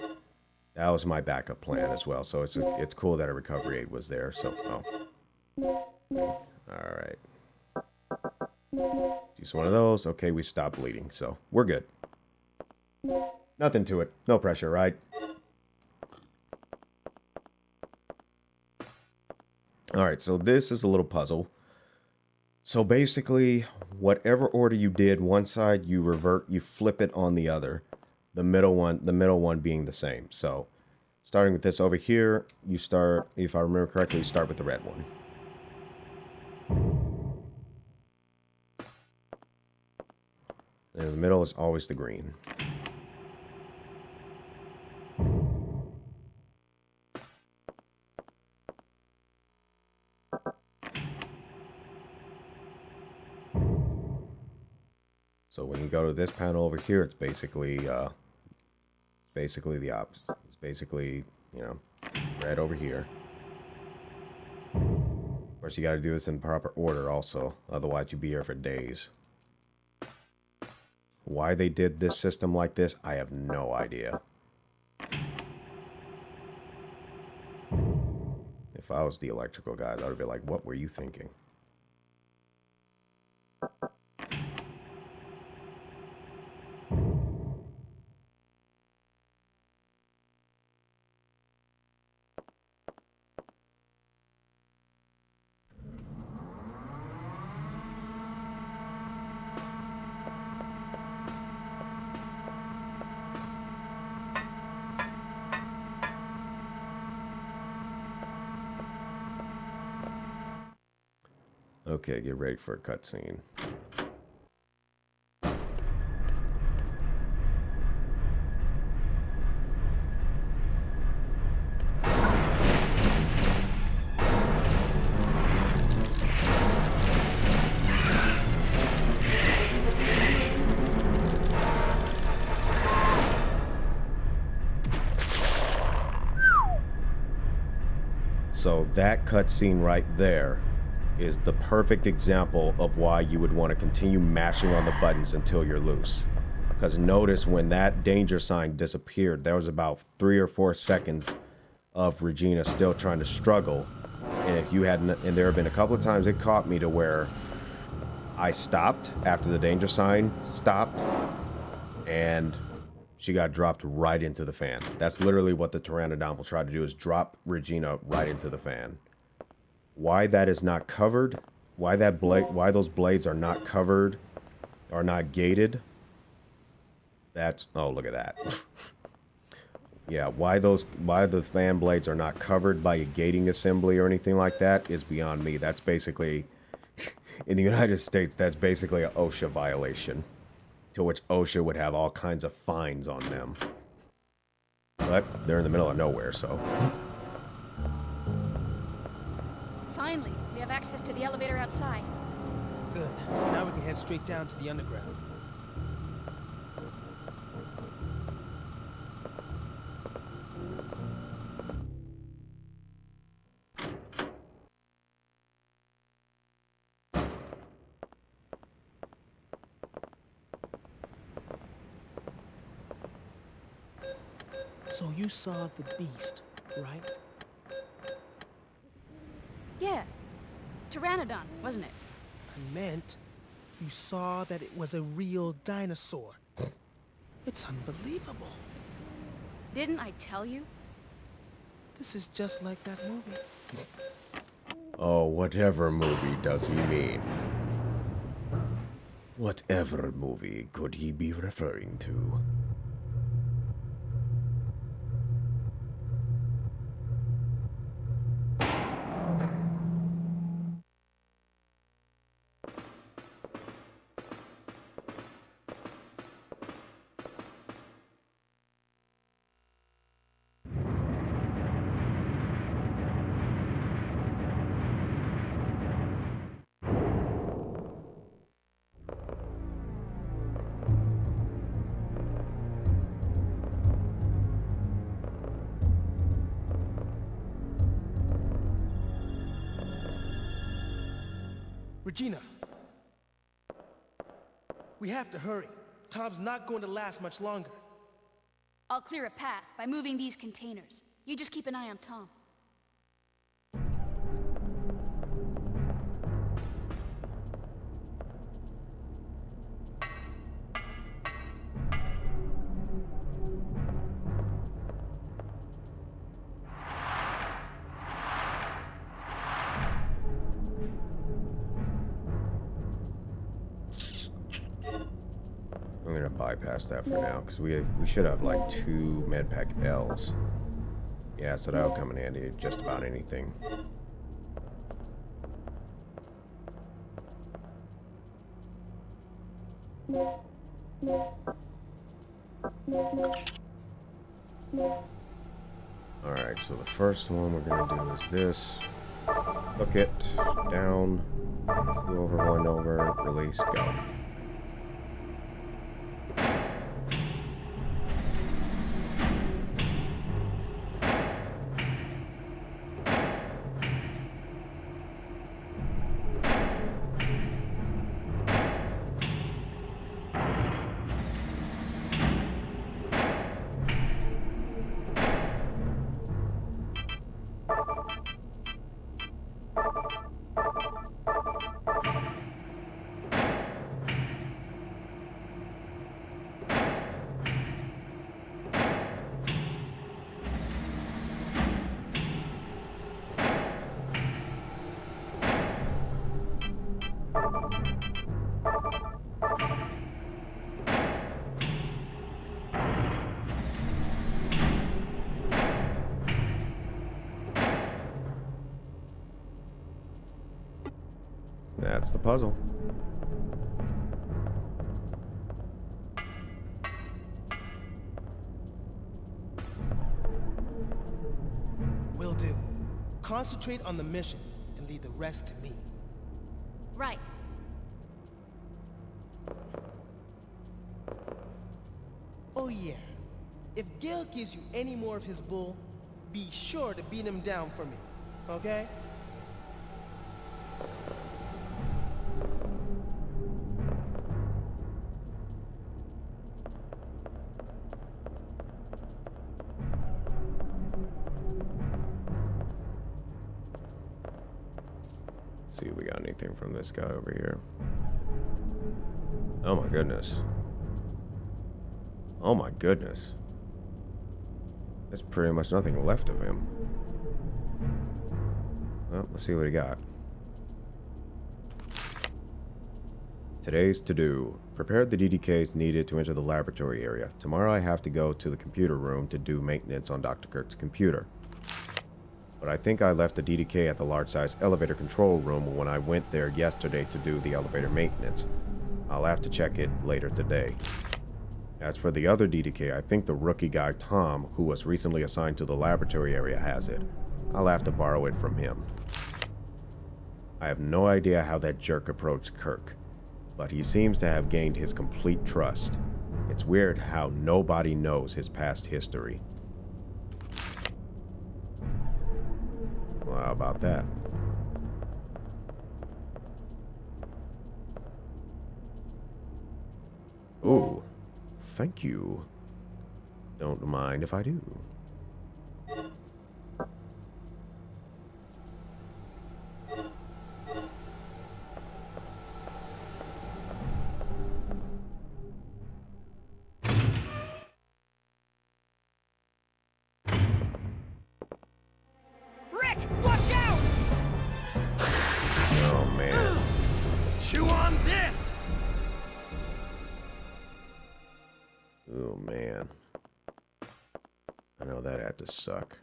that was my backup plan as well. So it's cool that a recovery aid was there. So alright. Use one of those. Okay, we stopped bleeding. So we're good. Nothing to it. No pressure, right? Alright, so this is a little puzzle. So basically, whatever order you did, one side you flip it on the other. The middle one being the same. So, starting with this over here, you start, if I remember correctly, you start with the red one. And in the middle is always the green. So when you go to this panel over here, it's basically the opposite. It's basically, you know, red over here. Of course, you got to do this in proper order also. Otherwise, you'd be here for days. Why they did this system like this, I have no idea. If I was the electrical guys, I would be like, what were you thinking? Okay, get ready for a cutscene. So that cutscene right there is the perfect example of why you would want to continue mashing on the buttons until you're loose. Because notice when that danger sign disappeared, there was about 3 or 4 seconds of Regina still trying to struggle. And if you hadn't, and there have been a couple of times it caught me to where I stopped after the danger sign stopped, and she got dropped right into the fan. That's literally what the Pteranodon will try to do, is drop Regina right into the fan. Why that is not covered, why those blades are not covered, are not gated, that's, oh, look at that. Yeah, why the fan blades are not covered by a gating assembly or anything like that is beyond me. That's basically, in the United States, that's basically an OSHA violation, to which OSHA would have all kinds of fines on them. But they're in the middle of nowhere, so. Finally, we have access to the elevator outside. Good. Now we can head straight down to the underground. So you saw the beast, right? Yeah. Pteranodon, wasn't it? I meant you saw that it was a real dinosaur. It's unbelievable. Didn't I tell you? This is just like that movie. Oh, whatever movie does he mean? Whatever movie could he be referring to? Regina. We have to hurry. Tom's not going to last much longer. I'll clear a path by moving these containers. You just keep an eye on Tom. I'm gonna bypass that for now, because we should have like 2 medpack L's. Yeah, so that'll come in handy at just about anything. Alright, so the first one we're gonna do is this. Hook it, down, 2 over, 1 over, release, go. That's the puzzle. Will do. Concentrate on the mission and leave the rest to me. Right. Oh yeah. If Gail gives you any more of his bull, be sure to beat him down for me, okay? See if we got anything from this guy over here. Oh my goodness. Oh my goodness. There's pretty much nothing left of him. Well, let's see what he got. Today's to-do. Prepare the DDKs needed to enter the laboratory area. Tomorrow I have to go to the computer room to do maintenance on Dr. Kirk's computer. But I think I left the DDK at the large-size elevator control room when I went there yesterday to do the elevator maintenance. I'll have to check it later today. As for the other DDK, I think the rookie guy Tom, who was recently assigned to the laboratory area, has it. I'll have to borrow it from him. I have no idea how that jerk approached Kirk, but he seems to have gained his complete trust. It's weird how nobody knows his past history. Well, how about that? Ooh, thank you. Don't mind if I do. Rick, watch out! Oh, man. Chew on this! Oh, man. I know that had to suck.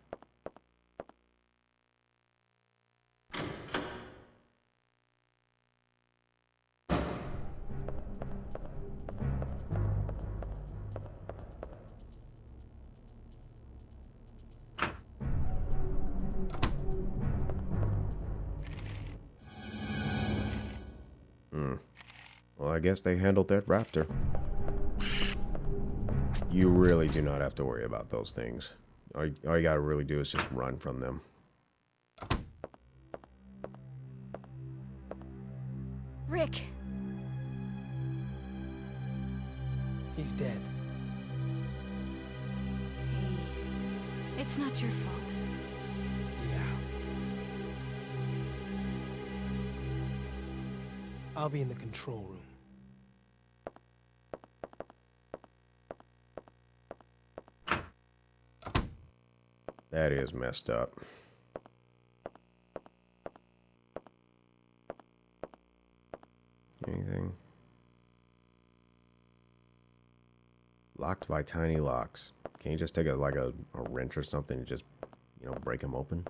Well, I guess they handled that raptor. You really do not have to worry about those things. All you gotta really do is just run from them. Rick, He's dead. hey, it's not your fault. Yeah. I'll be in the control room. That is messed up. Anything? Locked by tiny locks. Can you just take a wrench or something and just, break them open?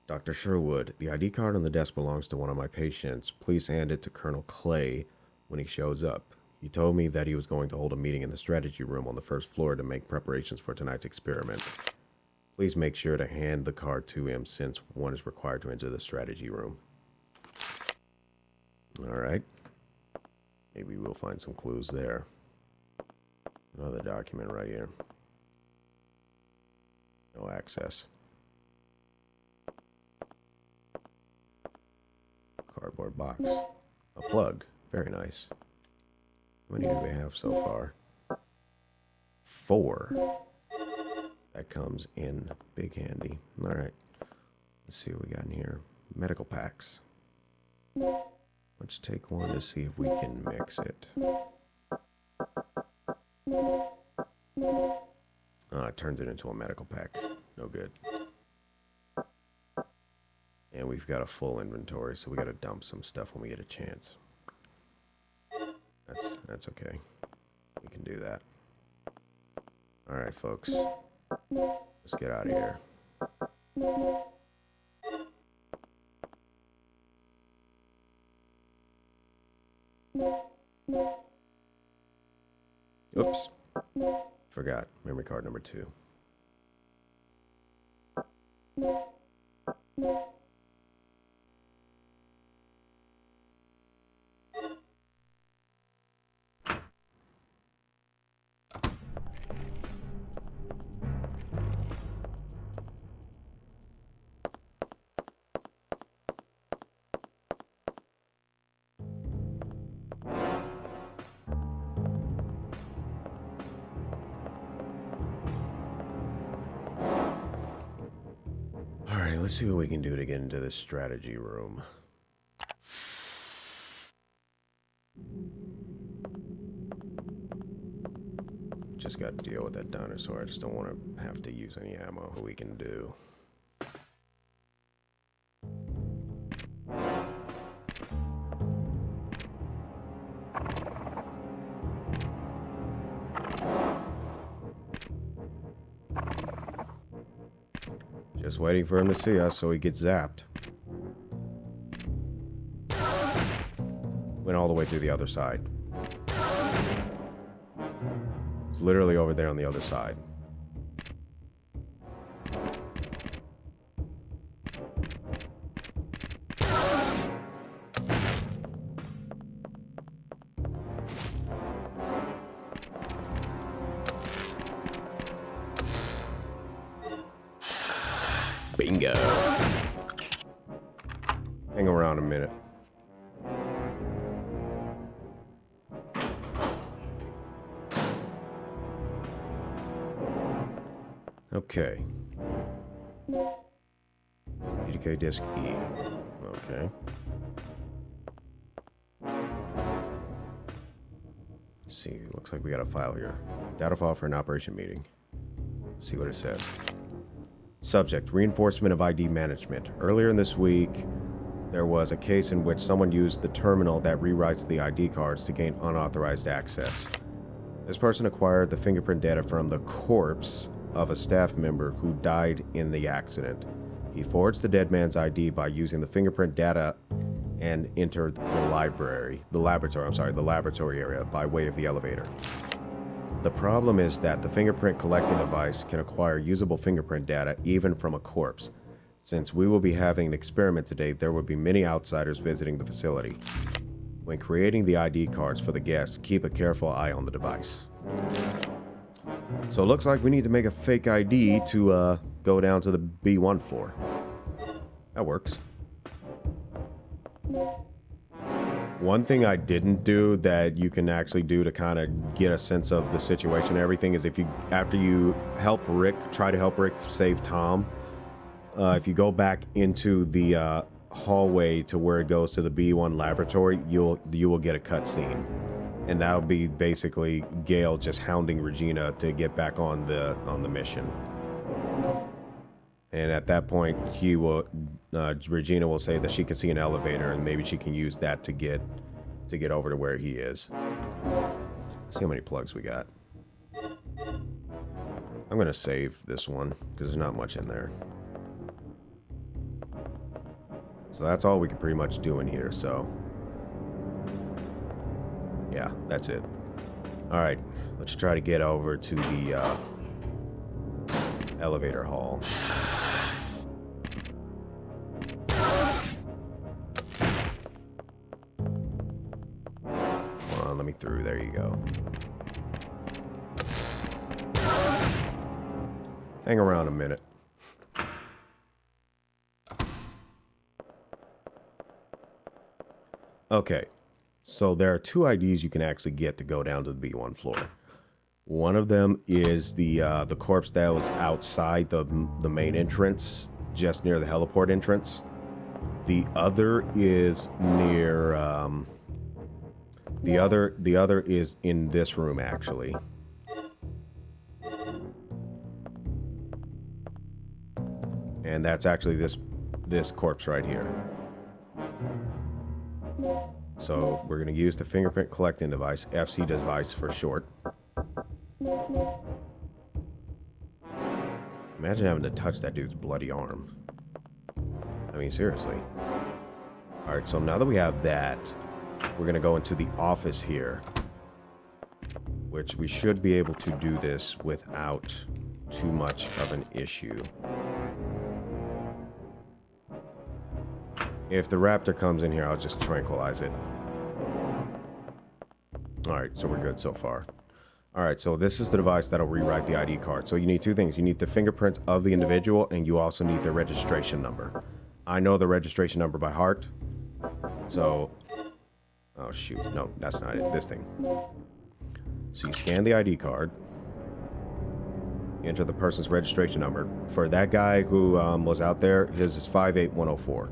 Dr. Sherwood, the ID card on the desk belongs to one of my patients. Please hand it to Colonel Clay when he shows up. He told me that he was going to hold a meeting in the strategy room on the first floor to make preparations for tonight's experiment. Please make sure to hand the card to him since one is required to enter the strategy room. Alright. Maybe we'll find some clues there. Another document right here. No access. Cardboard box. A plug. Very nice. How many do we have so far? 4. That comes in big handy. Alright. Let's see what we got in here. Medical packs. Let's take one to see if we can mix it. It turns it into a medical pack. No good. And we've got a full inventory, so we got to dump some stuff when we get a chance. That's okay. we can do that. All right, folks. Let's get out of here. Oops. Forgot. Memory card number 2. Alright, let's see what we can do to get into this strategy room. Just got to deal with that dinosaur. I just don't want to have to use any ammo. What we can do. Just waiting for him to see us so he gets zapped. Went all the way through the other side. It's literally over there on the other side. Bingo. Hang around a minute. Okay. PDK disk E. Okay. Let's see, looks like we got a file here. Data file for an operation meeting. Let's see what it says. Subject, reinforcement of ID management. Earlier in this week, there was a case in which someone used the terminal that rewrites the ID cards to gain unauthorized access. This person acquired the fingerprint data from the corpse of a staff member who died in the accident. He forged the dead man's ID by using the fingerprint data and entered the laboratory area by way of the elevator. The problem is that the fingerprint collecting device can acquire usable fingerprint data even from a corpse. Since we will be having an experiment today, there will be many outsiders visiting the facility. When creating the ID cards for the guests, keep a careful eye on the device. So it looks like we need to make a fake ID to go down to the B1 floor. That works. One thing I didn't do that you can actually do to kind of get a sense of the situation and everything is after you try to help Rick save Tom, if you go back into the hallway to where it goes to the B1 laboratory, you will get a cutscene. And that'll be basically Gail just hounding Regina to get back on the mission. And at that point, Regina will say that she can see an elevator, and maybe she can use that to get over to where he is. Let's see how many plugs we got. I'm gonna save this one because there's not much in there. So that's all we can pretty much do in here. So yeah, that's it. All right, let's try to get over to the elevator hall. Let me through. There you go. Hang around a minute. Okay, so there are 2 IDs you can actually get to go down to the B1 floor. One of them is the corpse that was outside the main entrance, just near the heliport entrance. The other is near. The other is in this room, actually. And that's actually this corpse right here. So we're going to use the fingerprint collecting device, FC device for short. Imagine having to touch that dude's bloody arm. I mean, seriously. Alright, so now that we have that, we're going to go into the office here. Which we should be able to do this without too much of an issue. If the raptor comes in here, I'll just tranquilize it. Alright, so we're good so far. Alright, so this is the device that'll rewrite the ID card. So you need two things. You need the fingerprints of the individual, and you also need their registration number. I know the registration number by heart. So... oh, shoot. No, that's not it. This thing. So you scan the ID card. You enter the person's registration number. For that guy who was out there, his is 58104.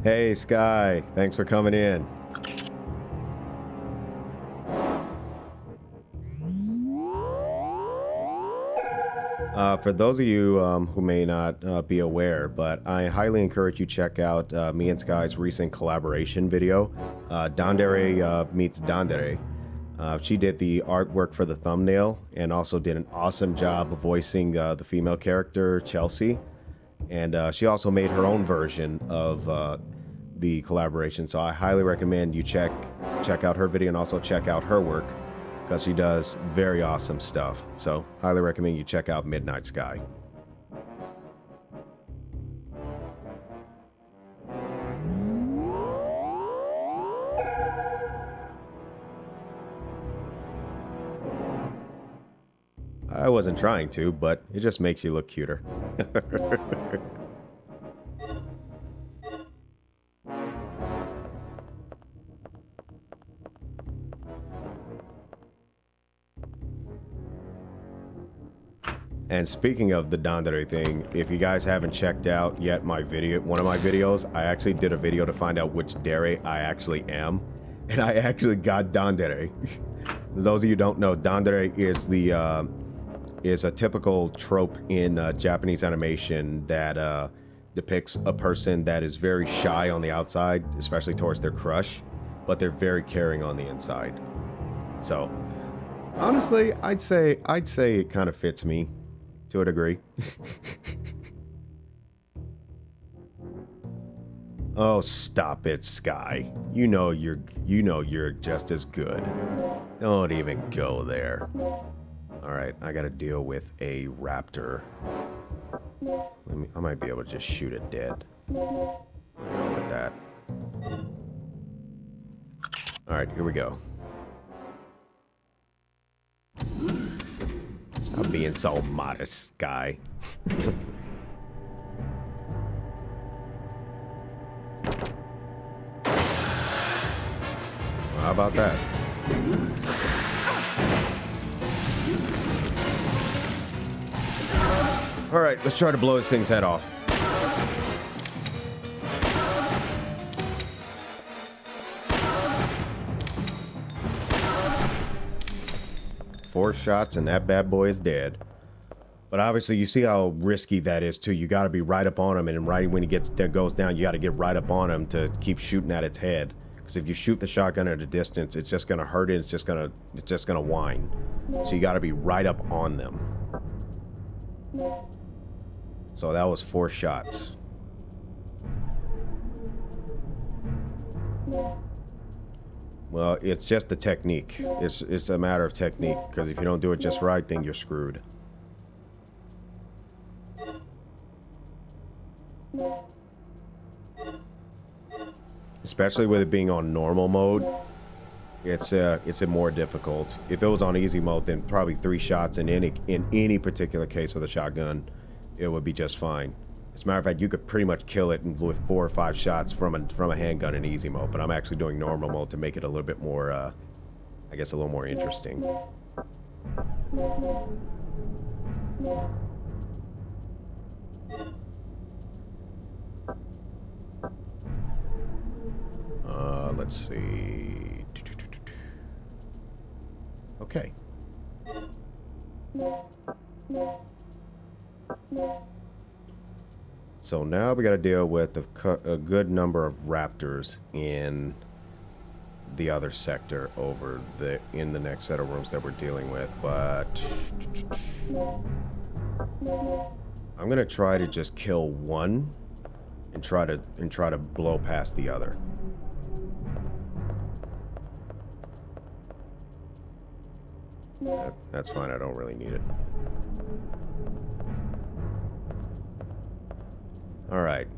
Hey, Sky. Thanks for coming in. For those of you who may not be aware, but I highly encourage you check out me and Sky's recent collaboration video, Dandere Meets Dandere. She did the artwork for the thumbnail and also did an awesome job of voicing the female character, Chelsea. And she also made her own version of the collaboration. So I highly recommend you check out her video and also check out her work, because she does very awesome stuff. So highly recommend you check out Midnight Sky. I wasn't trying to, but it just makes you look cuter. And speaking of the Dandere thing, if you guys haven't checked out yet my video, one of my videos, I actually did a video to find out which dere I actually am, and I actually got Dandere. Those of you who don't know, Dandere is a typical trope in Japanese animation that depicts a person that is very shy on the outside, especially towards their crush, but they're very caring on the inside. So, honestly, I'd say it kind of fits me to a degree. Oh, stop it, Sky. You know you're just as good. Don't even go there. Alright, I gotta deal with a raptor. I might be able to just shoot it dead. I'll go with that. Alright, here we go. Stop being so modest, Sky. How about that? Alright, let's try to blow this thing's head off. Four shots and that bad boy is dead. But obviously you see how risky that is too. You gotta be right up on him, and right when he goes down, you gotta get right up on him to keep shooting at its head. Because if you shoot the shotgun at a distance, it's just gonna hurt it, it's just gonna whine. So you gotta be right up on them. So that was 4 shots. Well, it's just the technique. It's a matter of technique, because if you don't do it just right, then you're screwed. Especially with it being on normal mode, it's more difficult. If it was on easy mode, then probably 3 shots in any particular case with a shotgun, it would be just fine. As a matter of fact, you could pretty much kill it with 4 or 5 shots from a handgun in easy mode. But I'm actually doing normal mode to make it a little bit more, I guess, a little more interesting. Let's see. Okay. So now we got to deal with a good number of raptors in the other sector over in the next set of rooms that we're dealing with, but I'm gonna try to just kill one and try to blow past the other. That's fine. I don't really need it. All right.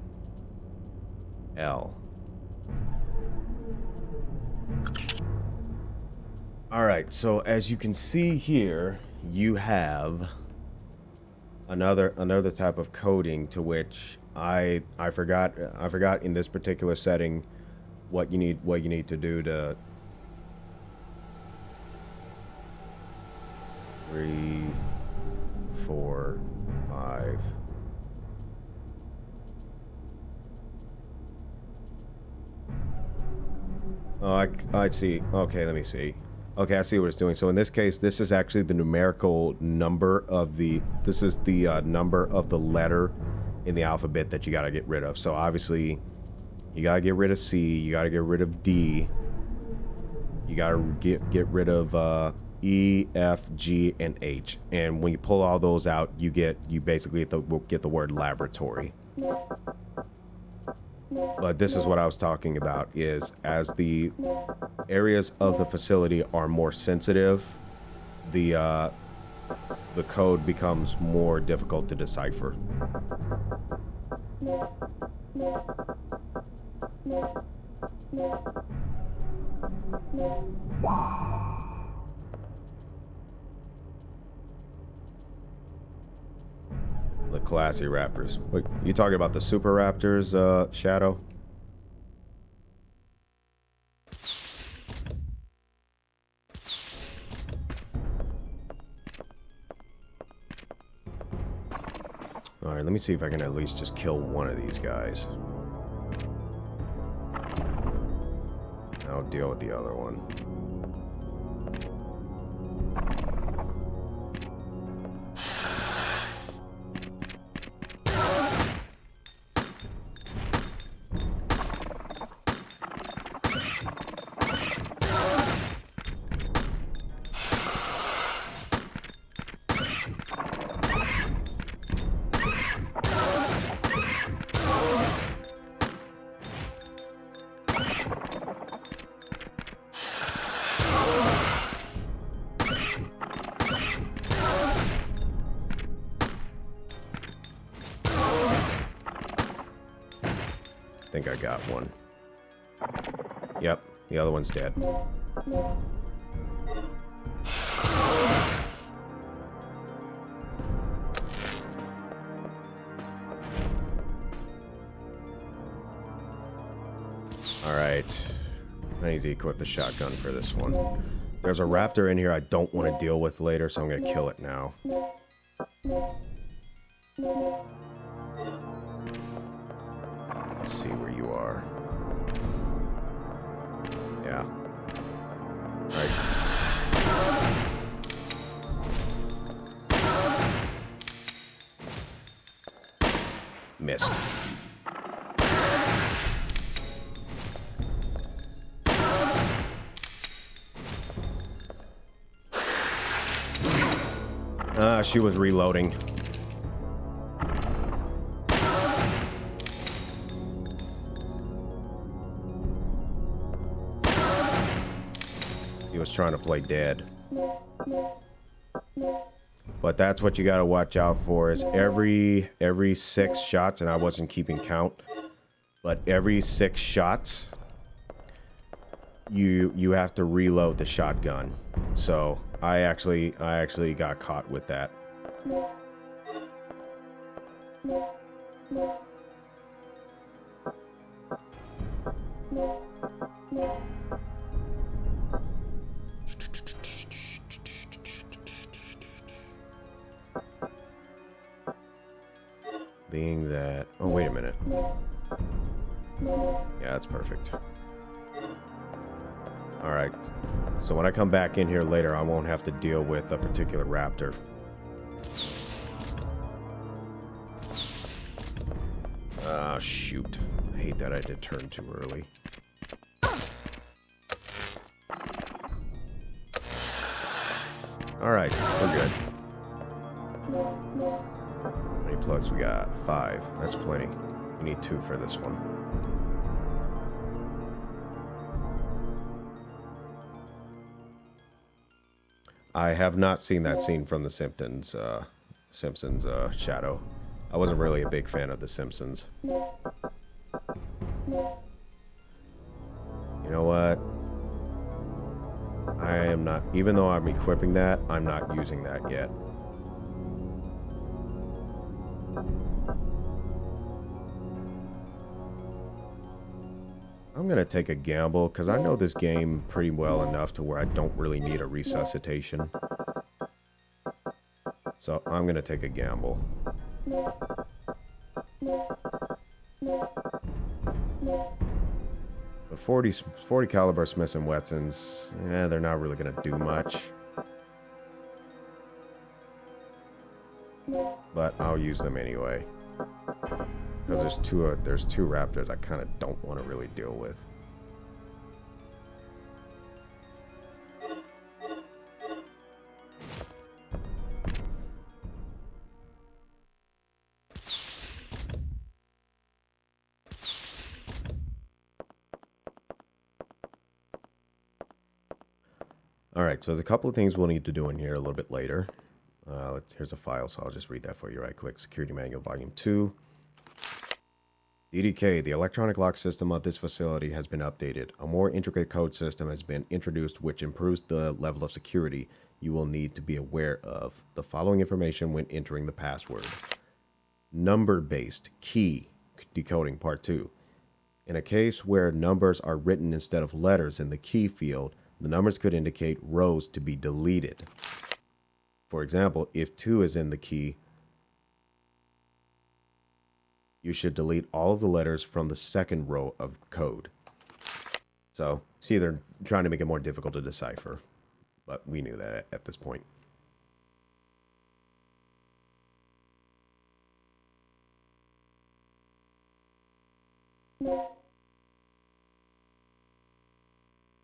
L. All right. So as you can see here, you have another type of coding to which I forgot in this particular setting what you need to do to 3, 4, 5. Oh, I see. Okay, let me see. Okay, I see what it's doing. So in this case, this is actually the numerical number of the... This is the number of the letter in the alphabet that you got to get rid of. So obviously, you got to get rid of C. You got to get rid of D. You got to get rid of E, F, G, and H. And when you pull all those out, you basically get the word laboratory. But this is what I was talking about, is as the areas of the facility are more sensitive, the code becomes more difficult to decipher. The classy raptors. Wait, you talking about the super raptors, Shadow? Alright, let me see if I can at least just kill one of these guys. I'll deal with the other one. I think I got one. Yep, the other one's dead. Alright. I need to equip the shotgun for this one. There's a raptor in here I don't want to deal with later, so I'm going to kill it now. Let's see where you are. Yeah. Right. Missed. She was reloading. He was trying to play dead. But that's what you gotta watch out for, is every 6 shots, and I wasn't keeping count, but every 6 shots you have to reload the shotgun. So I actually got caught with that. Being that... Oh, wait a minute. Yeah, that's perfect. Alright. So when I come back in here later, I won't have to deal with a particular raptor. Ah, shoot. I hate that I did turn too early. Alright, we're good. How many plugs we got? 5. That's plenty. We need 2 for this one. I have not seen that scene from The Simpsons, Shadow. I wasn't really a big fan of The Simpsons. You know what? I am not, even though I'm equipping that, I'm not using that yet. I'm gonna take a gamble, because I know this game pretty well enough to where I don't really need a resuscitation. So I'm gonna take a gamble. The 40 caliber Smiths & Wessons, they're not really gonna do much. But I'll use them anyway. Because there's two raptors I kind of don't want to really deal with. Alright, so there's a couple of things we'll need to do in here a little bit later. Here's a file, so I'll just read that for you right quick. Security Manual Volume 2. DDK, the electronic lock system of this facility has been updated. A more intricate code system has been introduced which improves the level of security you will need to be aware of. The following information when entering the password. Number-based key decoding part 2. In a case where numbers are written instead of letters in the key field, the numbers could indicate rows to be deleted. For example, if 2 is in the key, you should delete all of the letters from the second row of code. So, see, they're trying to make it more difficult to decipher. But we knew that at this point.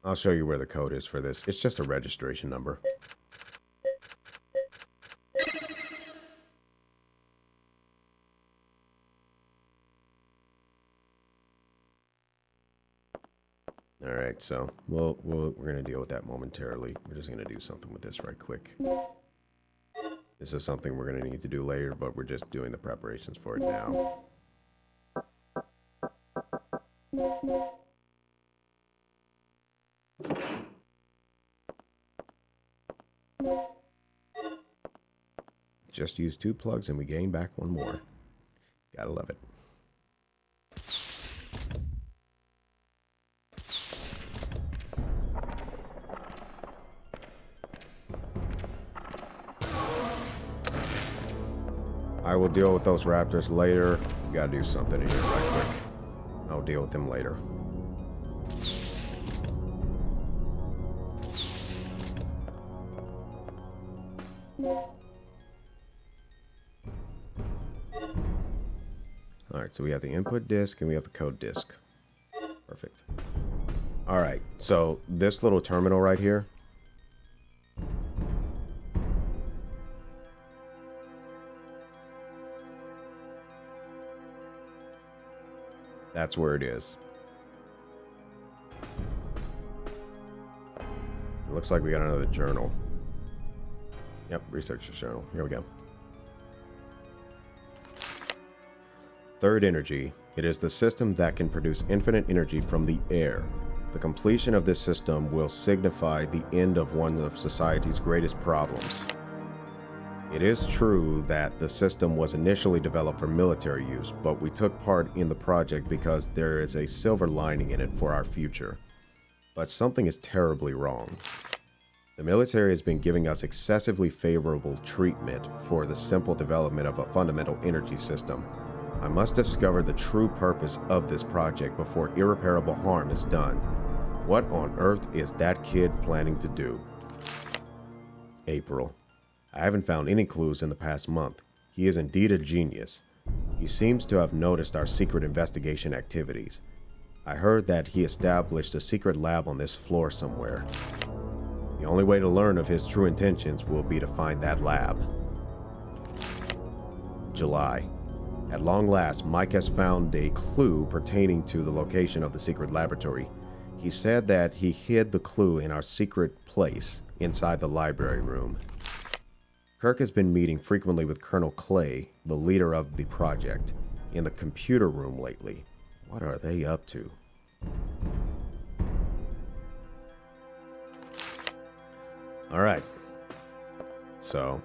I'll show you where the code is for this. It's just a registration number. Alright, so we're going to deal with that momentarily. We're just going to do something with this right quick. This is something we're going to need to do later, but we're just doing the preparations for it now. Just use 2 plugs and we gain back 1 more. Gotta love it. I will deal with those raptors later. We gotta do something here right quick. I'll deal with them later. Alright, so we have the input disk and we have the code disk. Perfect. Alright, so this little terminal right here. That's where it is. It looks like we got another journal. Yep, researcher's journal. Here we go. Third energy. It is the system that can produce infinite energy from the air. The completion of this system will signify the end of one of society's greatest problems. It is true that the system was initially developed for military use, but we took part in the project because there is a silver lining in it for our future. But something is terribly wrong. The military has been giving us excessively favorable treatment for the simple development of a fundamental energy system. I must discover the true purpose of this project before irreparable harm is done. What on earth is that kid planning to do? April. I haven't found any clues in the past month. He is indeed a genius. He seems to have noticed our secret investigation activities. I heard that he established a secret lab on this floor somewhere. The only way to learn of his true intentions will be to find that lab. July. At long last, Mike has found a clue pertaining to the location of the secret laboratory. He said that he hid the clue in our secret place inside the library room. Kirk has been meeting frequently with Colonel Clay, the leader of the project, in the computer room lately. What are they up to? All right. So,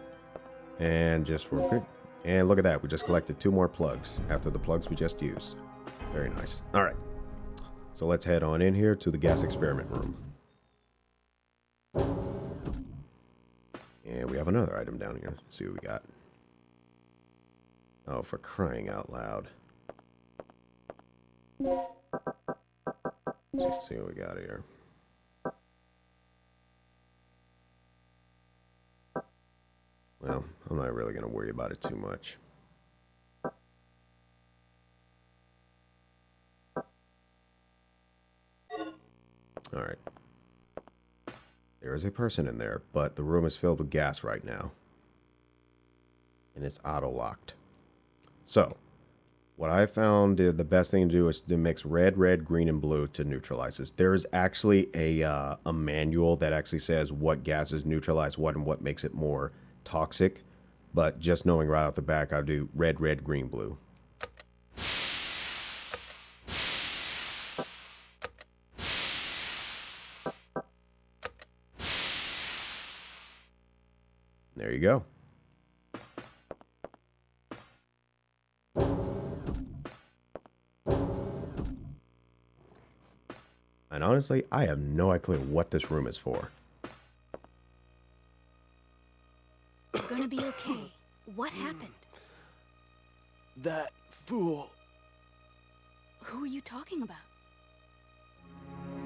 and just work it. And look at that. We just collected 2 more plugs after the plugs we just used. Very nice. All right. So let's head on in here to the gas experiment room. And we have another item down here. Let's see what we got. Oh, for crying out loud. Let's see what we got here. Well, I'm not really going to worry about it too much. All right. There is a person in there, but the room is filled with gas right now. And it's auto-locked. So, what I found the best thing to do is to mix red, green, and blue to neutralize this. There's actually a manual that actually says what gases neutralize what and what makes it more toxic. But just knowing right off the back, I'll do red, green, blue. There you go. And honestly, I have no clue what this room is for. You're gonna be okay. What happened? That fool. Who are you talking about?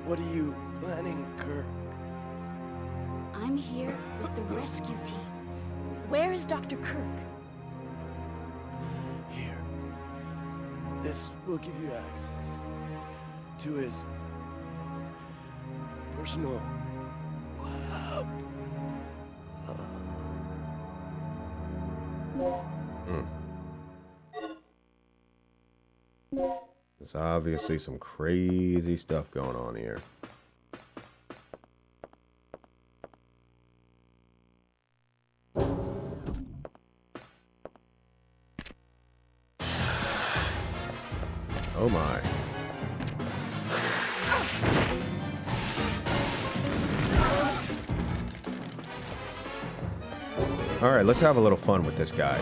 What are you planning, Kirk? I'm here with the rescue team. Where is Dr. Kirk? Here. This will give you access to his personal lab. There's obviously some crazy stuff going on here. Oh my. All right, let's have a little fun with this guy.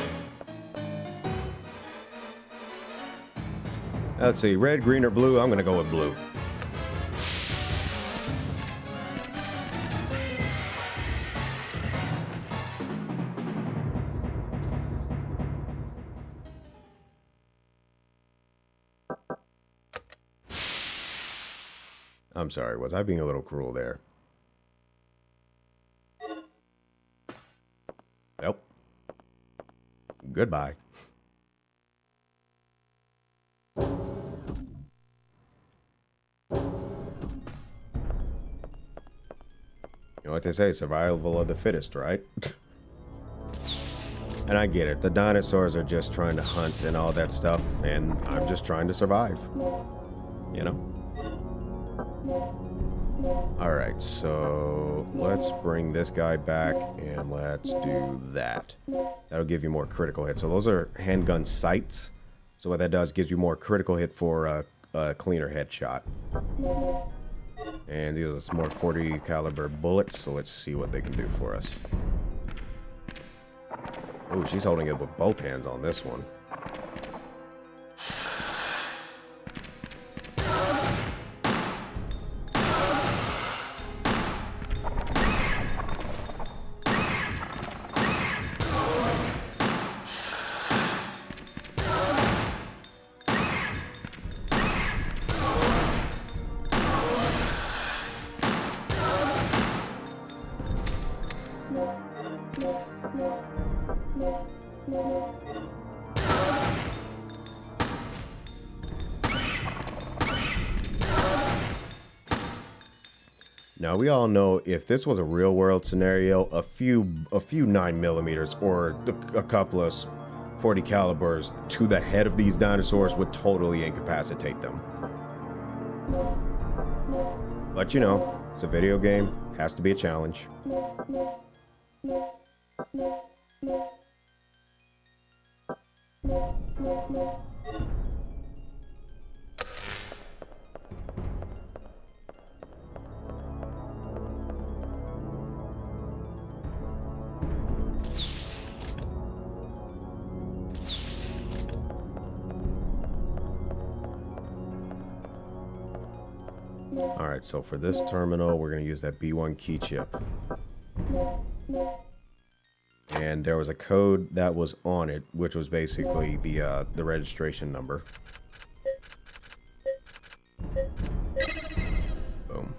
Let's see, red, green, or blue? I'm gonna go with blue. I'm sorry, was I being a little cruel there? Nope. Goodbye. You know what they say, survival of the fittest, right? And I get it, the dinosaurs are just trying to hunt and all that stuff, and I'm just trying to survive. You know? Alright, so let's bring this guy back and let's do that. That'll give you more critical hits. So those are handgun sights. So what that does, gives you more critical hit for a cleaner headshot. And these are some more 40 caliber bullets, so let's see what they can do for us. Oh, she's holding it with both hands on this one. Now we all know if this was a real world scenario, a few 9mm or a couple of 40 calibers to the head of these dinosaurs would totally incapacitate them. But you know, it's a video game, has to be a challenge. Alright, so for this terminal, we're going to use that B1 key chip. And there was a code that was on it, which was basically the registration number. Boom.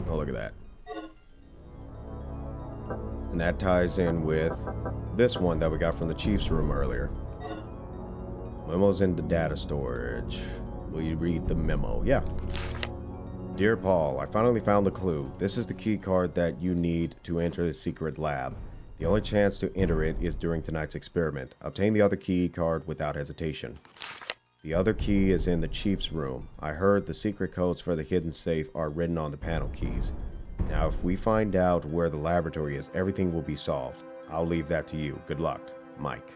Oh, look at that. And that ties in with this one that we got from the Chief's room earlier. Memo's in the data storage. Will you read the memo? Yeah. Dear Paul, I finally found the clue. This is the key card that you need to enter the secret lab. The only chance to enter it is during tonight's experiment. Obtain the other key card without hesitation. The other key is in the Chief's room. I heard the secret codes for the hidden safe are written on the panel keys. Now, if we find out where the laboratory is, everything will be solved. I'll leave that to you. Good luck, Mike.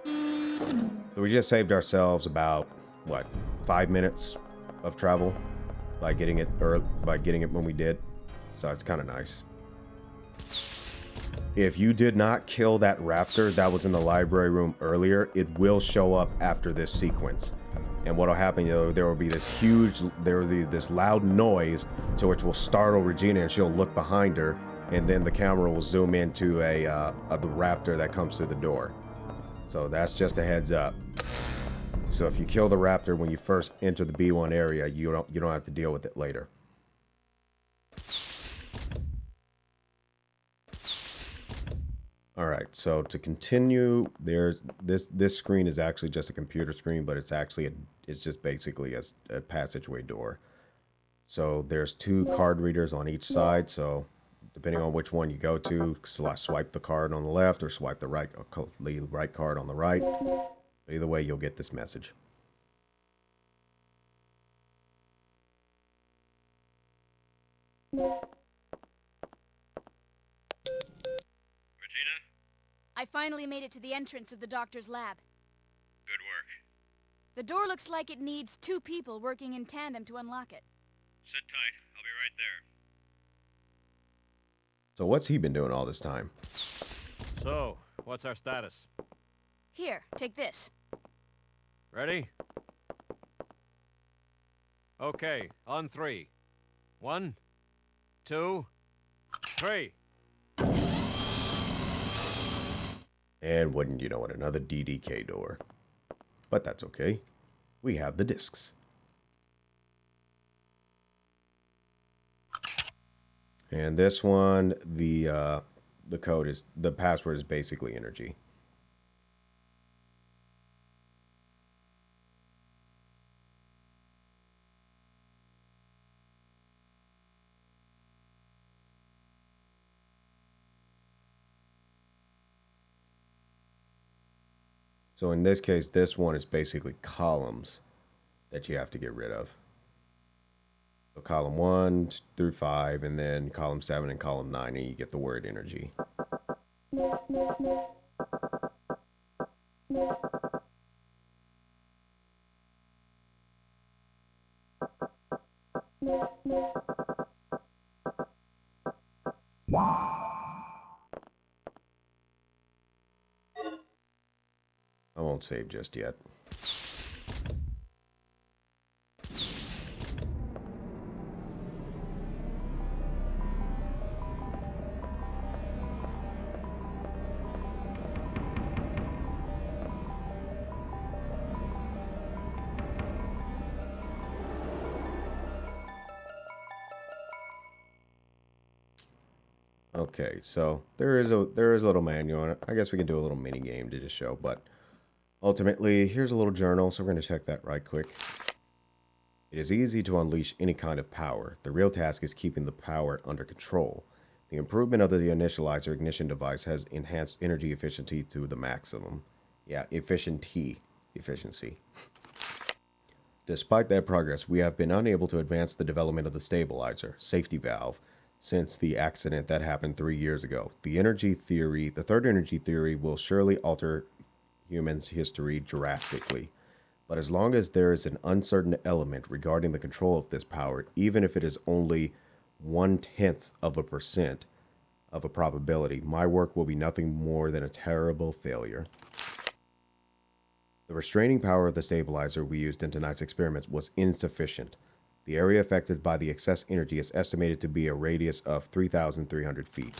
So we just saved ourselves about, what, 5 minutes of travel by getting it when we did. So it's kind of nice. If you did not kill that raptor that was in the library room earlier, it will show up after this sequence. And what'll happen, there will be this loud noise, so which will startle Regina, and she'll look behind her, and then the camera will zoom into the raptor that comes through the door. So that's just a heads up. So if you kill the raptor when you first enter the B1 area, you don't have to deal with it later. All right, so to continue, there's this screen is actually just a computer screen, but it's just basically a passageway door. So there's 2 card readers on each side. So depending on which one you go to, swipe the card on the left or swipe the right card on the right. Either way, you'll get this message. I finally made it to the entrance of the doctor's lab. Good work. The door looks like it needs 2 people working in tandem to unlock it. Sit tight. I'll be right there. So what's he been doing all this time? So, what's our status? Here, take this. Ready? Okay, on 3. 1, 2, 3. And wouldn't you know it, another DDK door. But that's okay. We have the discs. And this one, the password is basically energy. So in this case, this one is basically columns that you have to get rid of. So column 1 through 5, and then column 7 and column 9, and you get the word energy. I won't save just yet. Okay, so there is a little manual on it. I guess we can do a little mini game to just show, but ultimately, here's a little journal, so we're going to check that right quick. It is easy to unleash any kind of power. The real task is keeping the power under control. The improvement of the initializer ignition device has enhanced energy efficiency to the maximum. Yeah, efficiency. Despite that progress, we have been unable to advance the development of the stabilizer, safety valve, since the accident that happened 3 years ago. The third energy theory will surely alter humans' history drastically. But as long as there is an uncertain element regarding the control of this power, even if it is only 0.1% of a probability, my work will be nothing more than a terrible failure. The restraining power of the stabilizer we used in tonight's experiment was insufficient. The area affected by the excess energy is estimated to be a radius of 3,300 feet.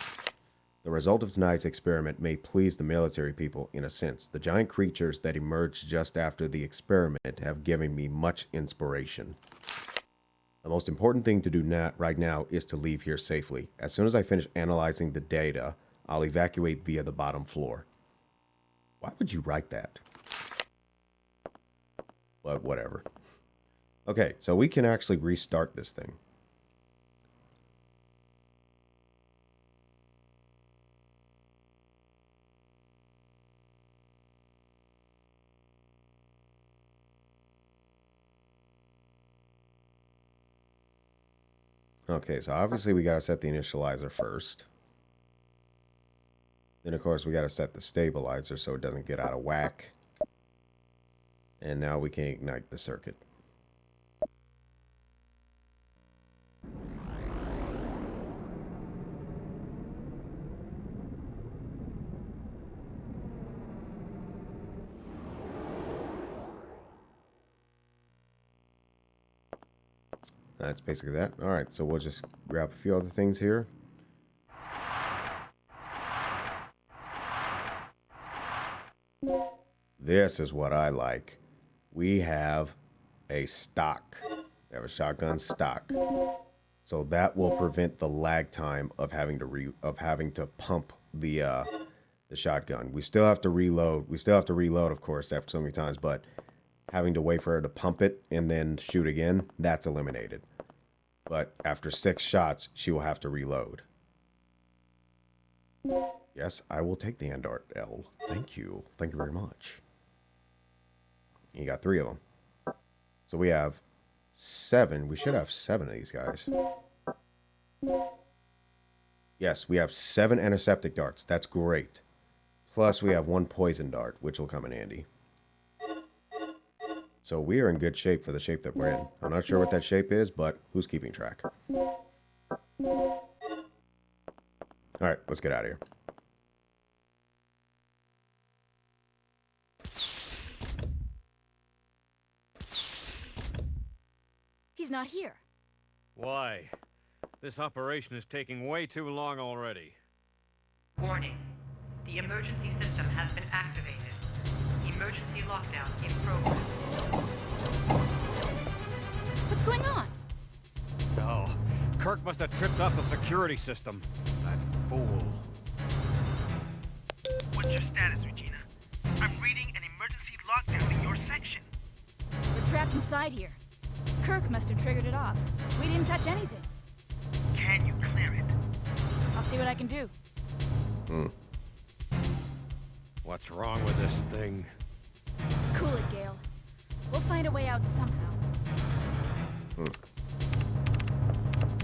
The result of tonight's experiment may please the military people in a sense. The giant creatures that emerged just after the experiment have given me much inspiration. The most important thing to do right now is to leave here safely. As soon as I finish analyzing the data, I'll evacuate via the bottom floor. Why would you write that? But whatever. Okay, so we can actually restart this thing. Okay, so obviously we got to set the initializer first. Then, of course, we got to set the stabilizer so it doesn't get out of whack. And now we can ignite the circuit. That's basically that. All right, so we'll just grab a few other things here. This is what I like. We have a stock. We have a shotgun stock. So that will prevent the lag time of having to pump the shotgun. We still have to reload. Of course, after so many times, but having to wait for her to pump it and then shoot again, that's eliminated. But after 6 shots, she will have to reload. Yes, I will take the Andart L. Thank you. Thank you very much. You got 3 of them. So we have 7. We should have 7 of these guys. Yes, we have 7 antiseptic darts. That's great. Plus we have 1 poison dart, which will come in handy. So we are in good shape for the shape that we're in. I'm not sure what that shape is, but who's keeping track? All right, let's get out of here. He's not here. Why? This operation is taking way too long already. Warning. The emergency system has been activated. Emergency lockdown in progress. What's going on? Oh, Kirk must have tripped off the security system. That fool. What's your status, Regina? I'm reading an emergency lockdown in your section. We're trapped inside here. Kirk must have triggered it off. We didn't touch anything. Can you clear it? I'll see what I can do. What's wrong with this thing? Cool it, Gail. We'll find a way out somehow.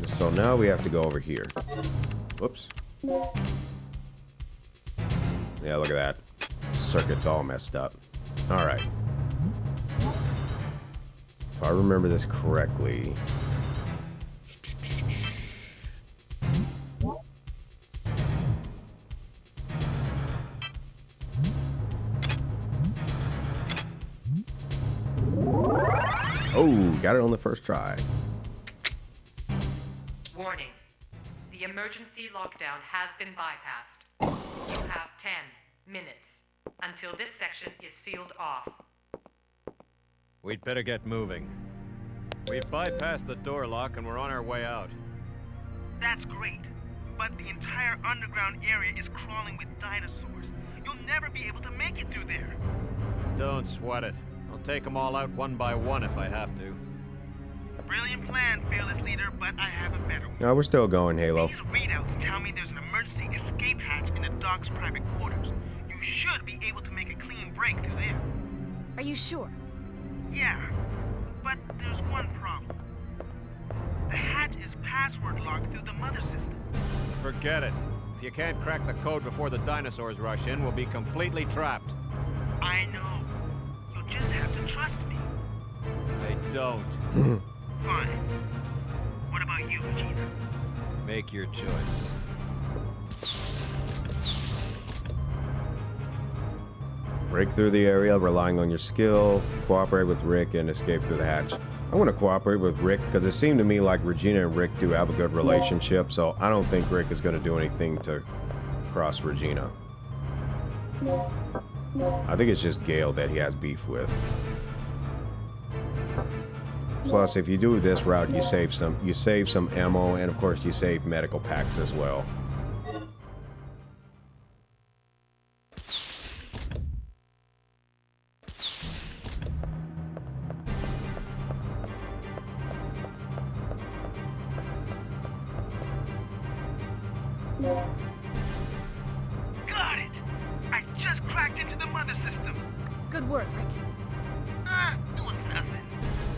So now we have to go over here. Whoops. Yeah, look at that. Circuit's all messed up. Alright. If I remember this correctly... Oh, got it on the first try. Warning. The emergency lockdown has been bypassed. You have 10 minutes until this section is sealed off. We'd better get moving. We've bypassed the door lock and we're on our way out. That's great, but the entire underground area is crawling with dinosaurs. You'll never be able to make it through there. Don't sweat it. I'll take them all out one by one if I have to. Brilliant plan, fearless leader, but I have a better one. No, we're still going, Halo. These readouts tell me there's an emergency escape hatch in the dock's private quarters. You should be able to make a clean break through there. Are you sure? Yeah, but there's one problem. The hatch is password locked through the mother system. Forget it. If you can't crack the code before the dinosaurs rush in, we'll be completely trapped. I know. You'll just have to trust me. I don't. Fine. What about you, Vegeta? Make your choice. Break through the area, relying on your skill. Cooperate with Rick and escape through the hatch. I want to cooperate with Rick because it seemed to me like Regina and Rick do have a good relationship, so I don't think Rick is going to do anything to cross Regina. I think it's just Gail that he has beef with. Plus, if you do this route, you save some ammo, and of course you save medical packs as well. Got it! I just cracked into the mother system. Good work, Rick. It was nothing.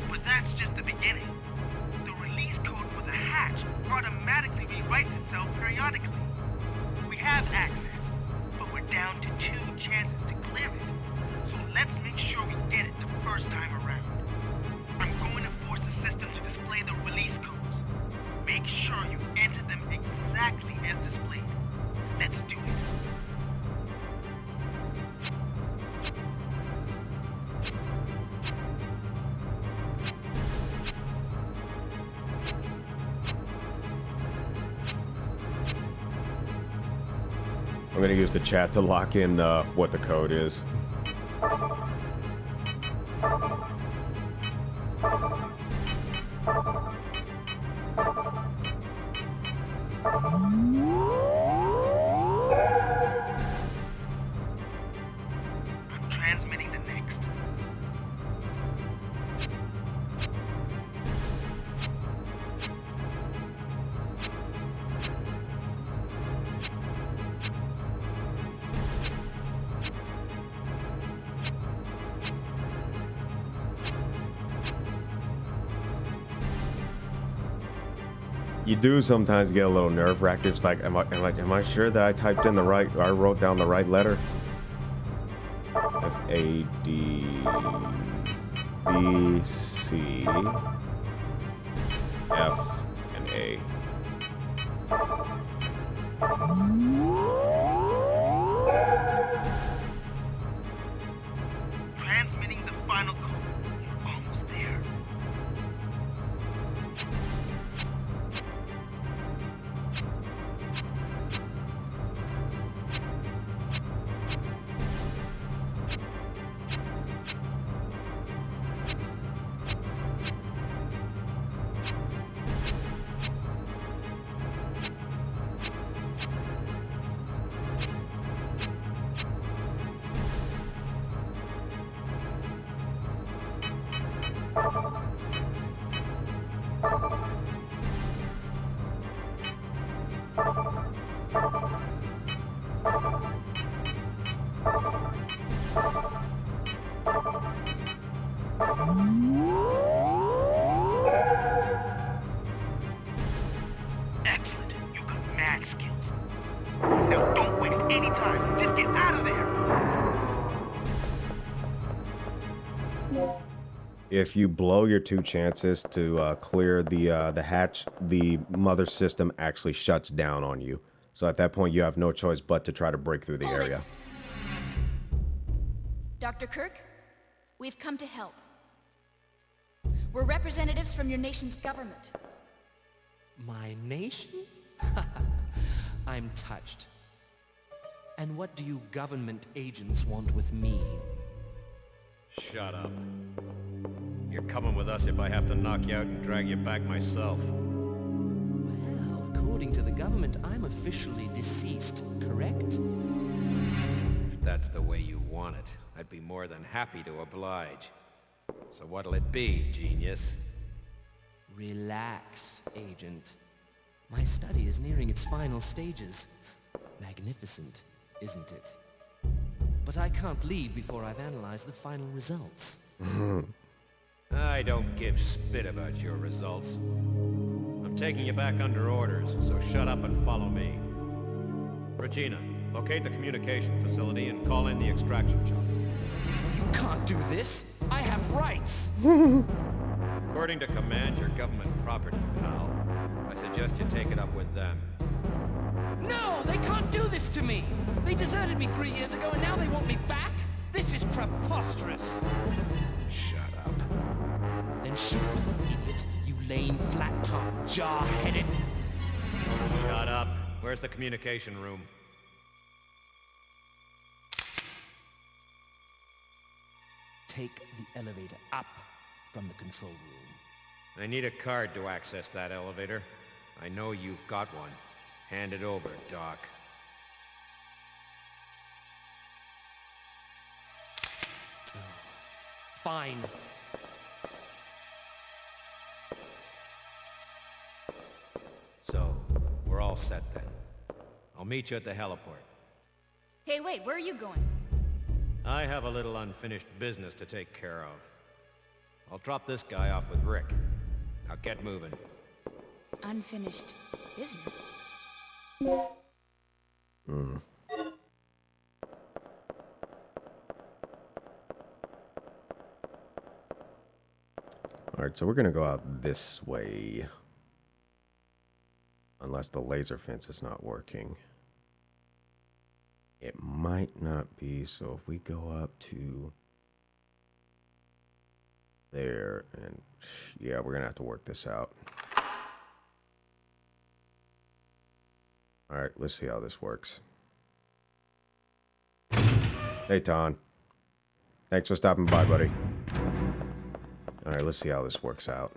But that's just the beginning. The release code for the hatch automatically rewrites itself periodically. We have access, but we're down to 2 chances to clear it. So let's make sure we get it the first time around. I'm going to force the system to display the release codes. Make sure you enter them exactly as displayed. Let's do it. I'm going to use the chat to lock in what the code is. I'm transmitting the next. You do sometimes get a little nerve-wracked. It's like, am I sure that I typed in the right, or I wrote down the right letter? F-A-D... B, C... F, and A. Transmitting the final code. You're almost there. Excellent. You got mad skills. Now don't waste any time. Just get out of there. If you blow your 2 chances to clear the hatch, the mother system actually shuts down on you. So at that point, you have no choice but to try to break through the Hold it. area. Dr. Kirk, we've come to help. We're representatives from your nation's government. My nation? I'm touched. And what do you government agents want with me? Shut up. You're coming with us if I have to knock you out and drag you back myself. Well, according to the government, I'm officially deceased, correct? If that's the way you want it, I'd be more than happy to oblige. So what'll it be, genius? Relax, Agent. My study is nearing its final stages. Magnificent, isn't it? But I can't leave before I've analyzed the final results. I don't give spit about your results. I'm taking you back under orders, so shut up and follow me. Regina, locate the communication facility and call in the extraction chopper. You can't do this! I have rights! According to command, your government property, pal. I suggest you take it up with them. No! They can't do this to me! They deserted me 3 years ago and now they want me back? This is preposterous! Shut up. Then shoot me, you idiot! You lame, flat-top, jaw-headed... Shut up. Where's the communication room? Take the elevator up from the control room. I need a card to access that elevator. I know you've got one. Hand it over, Doc. Fine. So, we're all set then. I'll meet you at the heliport. Hey, wait, where are you going? I have a little unfinished business to take care of. I'll drop this guy off with Rick. Now get moving. Unfinished business? Alright, so we're going to go out this way. Unless the laser fence is not working. It might not be, so if we go up to there, and yeah, we're going to have to work this out. Alright, let's see how this works. Hey, Ton. Thanks for stopping by, buddy. Alright, let's see how this works out.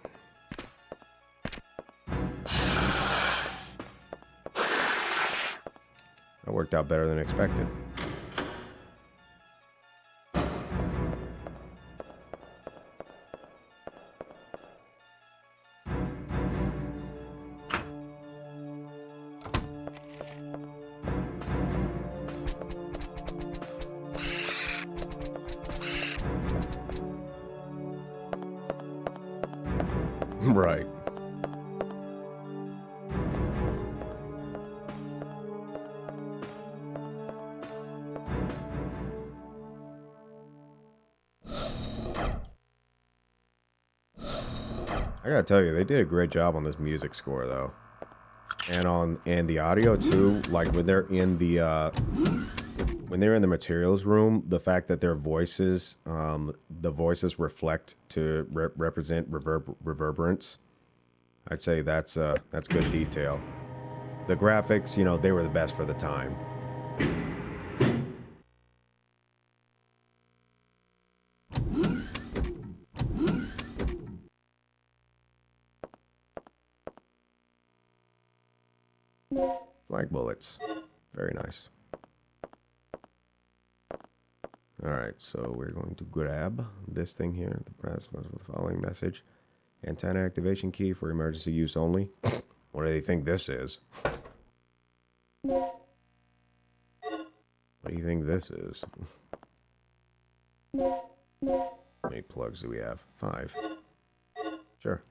That worked out better than expected. Right. I gotta tell you, they did a great job on this music score, though, and the audio too. Like when they're in the materials room, the fact that their voices, the voices reflect to represent reverberance. I'd say that's good detail. The graphics, you know, they were the best for the time. Flag bullets. Very nice. Alright, so we're going to grab this thing here. The press was with the following message. Antenna activation key for emergency use only. What do they think this is? What do you think this is? I many plugs do we have? 5. Sure.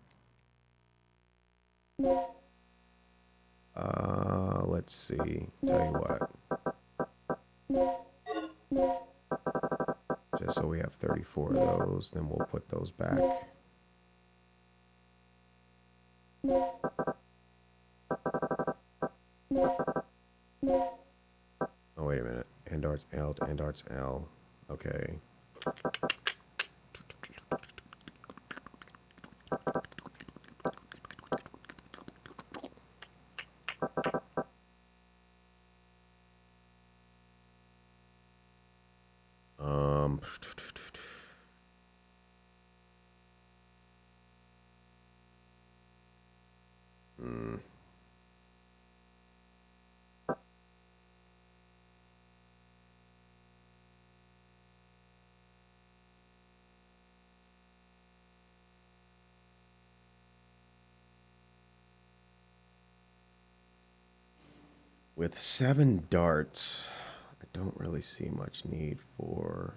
Let's see. Tell you what. Just so we have 34 of those, then we'll put those back. Oh, wait a minute. End darts L to end darts L. Okay. With 7 darts, I don't really see much need for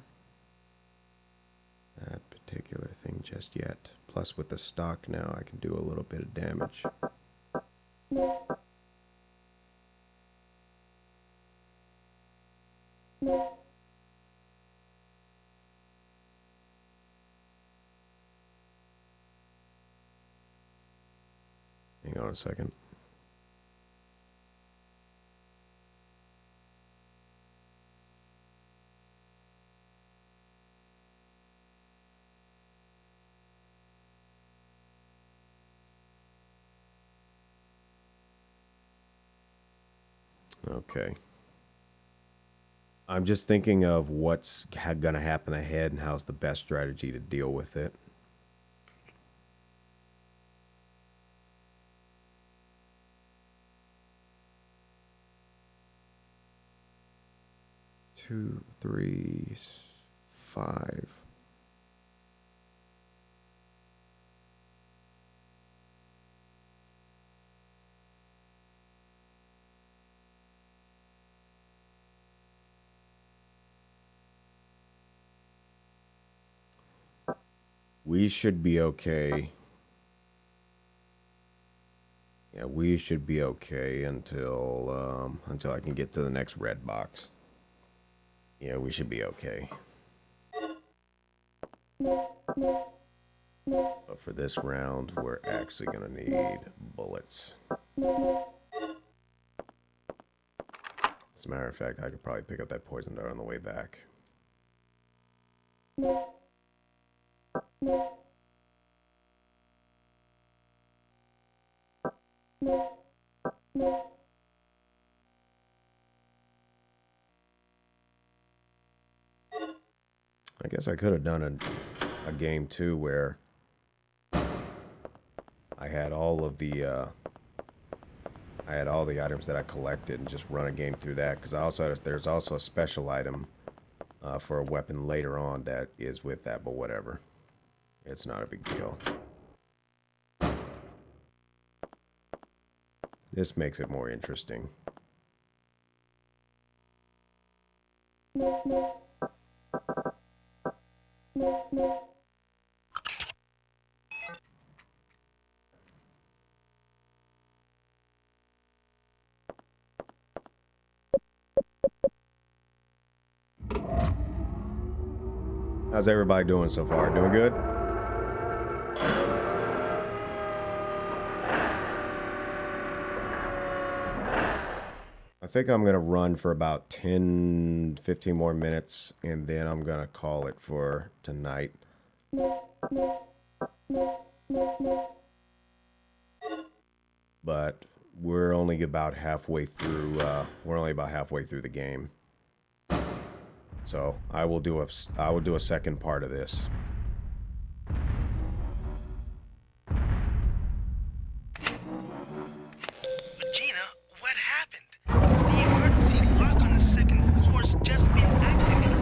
that particular thing just yet. Plus, with the stock now, I can do a little bit of damage. Hang on a second. Okay. I'm just thinking of what's going to happen ahead and how's the best strategy to deal with it. Two, 3, 5. We should be okay. Yeah, we should be okay until I can get to the next red box. Yeah, we should be okay. But for this round, we're actually gonna need bullets. As a matter of fact, I could probably pick up that poison dart on the way back. I guess I could have done a game too where I had all of the items that I collected and just run a game through that, because there's also a special item for a weapon later on that is with that, but whatever. It's not a big deal. This makes it more interesting. How's everybody doing so far? Doing good? I think I'm going to run for about 10, 15 more minutes, and then I'm going to call it for tonight. But we're only about halfway through, the game. So I will do a second part of this. Regina, what happened? The emergency lock on the second floor's just been activated.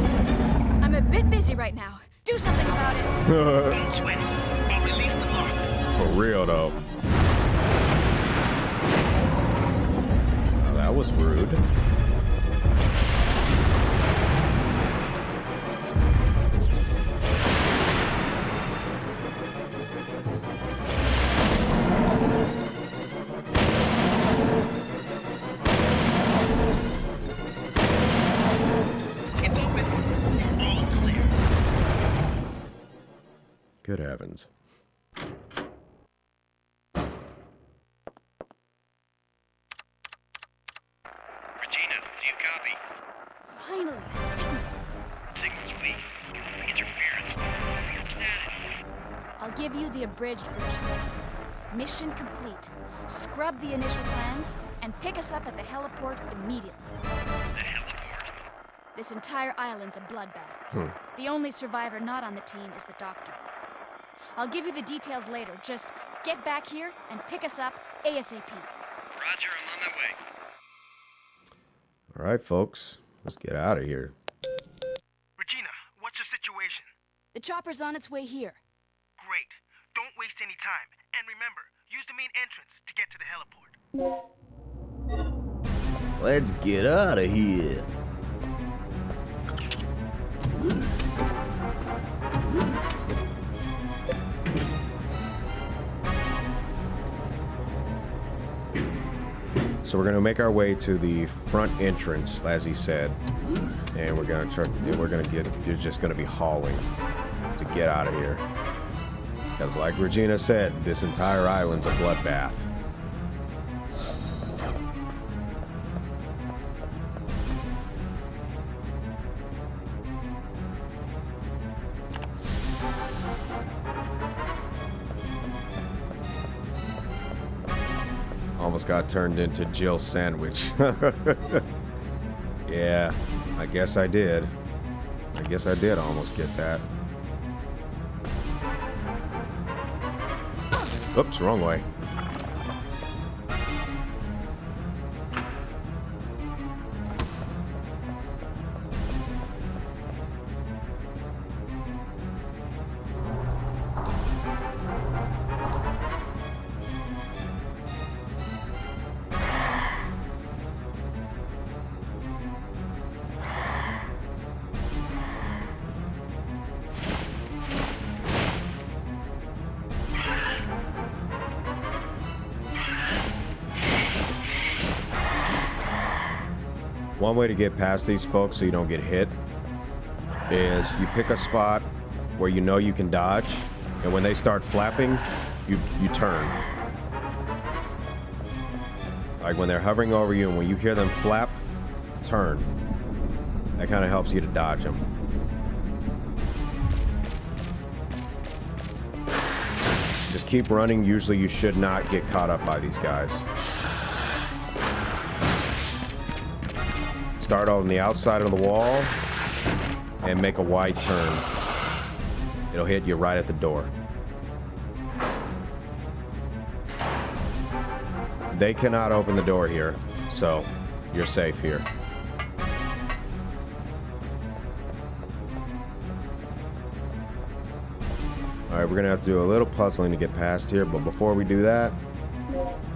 I'm a bit busy right now. Do something about it. Don't sweat it. I'll release the lock. For real, though. Well, that was rude. heavens. Regina, do you copy? Finally, a signal. Signal's weak. Interference. What's that? I'll give you the abridged version. Mission complete. Scrub the initial plans and pick us up at the heliport immediately. The heliport? This entire island's a bloodbath. The only survivor not on the team is the doctor. I'll give you the details later. Just get back here and pick us up ASAP. Roger, I'm on my way. All right, folks, let's get out of here. Regina, what's your situation? The chopper's on its way here. Great. Don't waste any time. And remember, use the main entrance to get to the heliport. Let's get out of here. So we're gonna make our way to the front entrance, as he said, and we're gonna try. You're just gonna be hauling to get out of here, because, like Regina said, this entire island's a bloodbath. Almost got turned into Jill's sandwich. Yeah, I guess I did. I guess I did almost get that. Oops, wrong way. One way to get past these folks so you don't get hit is you pick a spot where you know you can dodge, and when they start flapping, you turn. Like when they're hovering over you and when you hear them flap, turn. That kind of helps you to dodge them. Just keep running. Usually you should not get caught up by these guys. Start on the outside of the wall and make a wide turn. It'll hit you right at the door. They cannot open the door here, so you're safe here. All right, we're gonna have to do a little puzzling to get past here, but before we do that,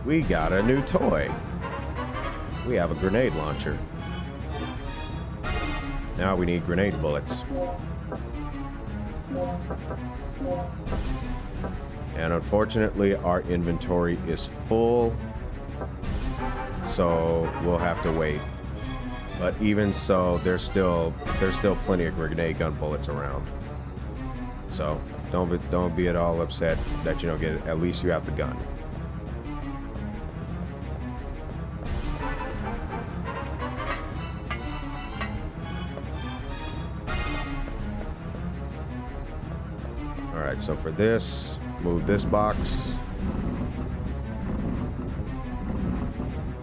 we got a new toy. We have a grenade launcher. Now we need grenade bullets. And unfortunately, our inventory is full, so we'll have to wait. But even so, there's still plenty of grenade gun bullets around. So don't be at all upset that you don't get it. At least you have the gun. Alright, so for this, move this box.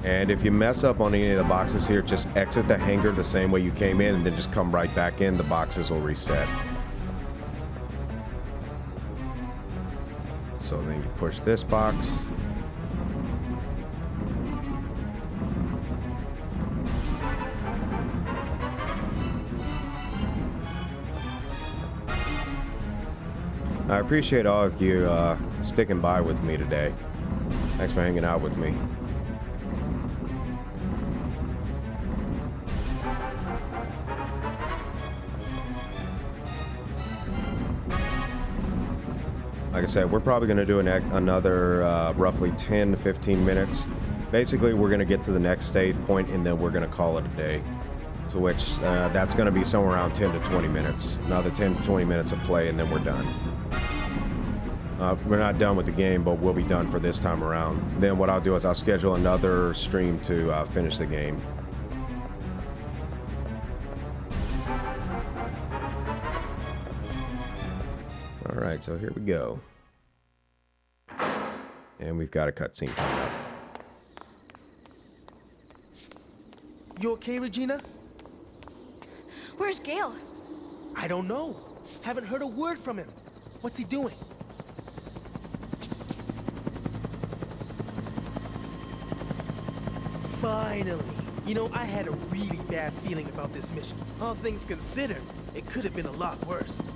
And if you mess up on any of the boxes here, just exit the hangar the same way you came in and then just come right back in. The boxes will reset. So then you push this box. I appreciate all of you sticking by with me today. Thanks for hanging out with me. Like I said, we're probably going to do another roughly 10 to 15 minutes. Basically, we're going to get to the next save point and then we're going to call it a day. To which that's going to be somewhere around 10 to 20 minutes. Another 10 to 20 minutes of play and then we're done. We're not done with the game, but we'll be done for this time around. Then what I'll do is I'll schedule another stream to finish the game. All right, so here we go. And we've got a cutscene coming up. You okay, Regina? Where's Gail? I don't know. Haven't heard a word from him. What's he doing? Finally. You know, I had a really bad feeling about this mission. All things considered, it could have been a lot worse.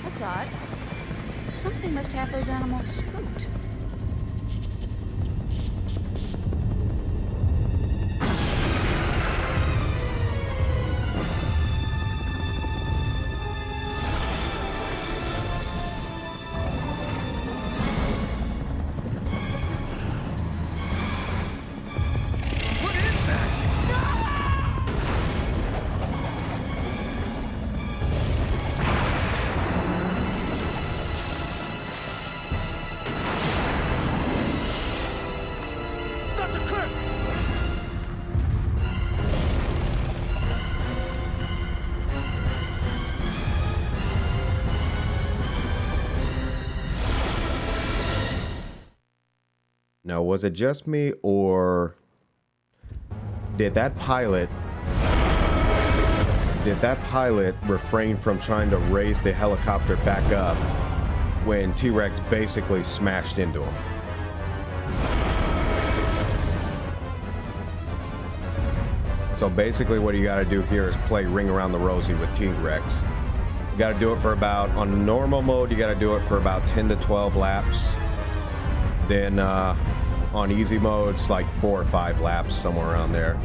That's odd. Something must have those animals spooked. Now, was it just me, or did that pilot refrain from trying to raise the helicopter back up when T-Rex basically smashed into him? So basically what you got to do here is play Ring-A-Round-The-Rosie with T-Rex. You got to do it for about, on the normal mode, you got to do it for about 10 to 12 laps. Then on easy mode, it's like 4 or 5 laps, somewhere around there.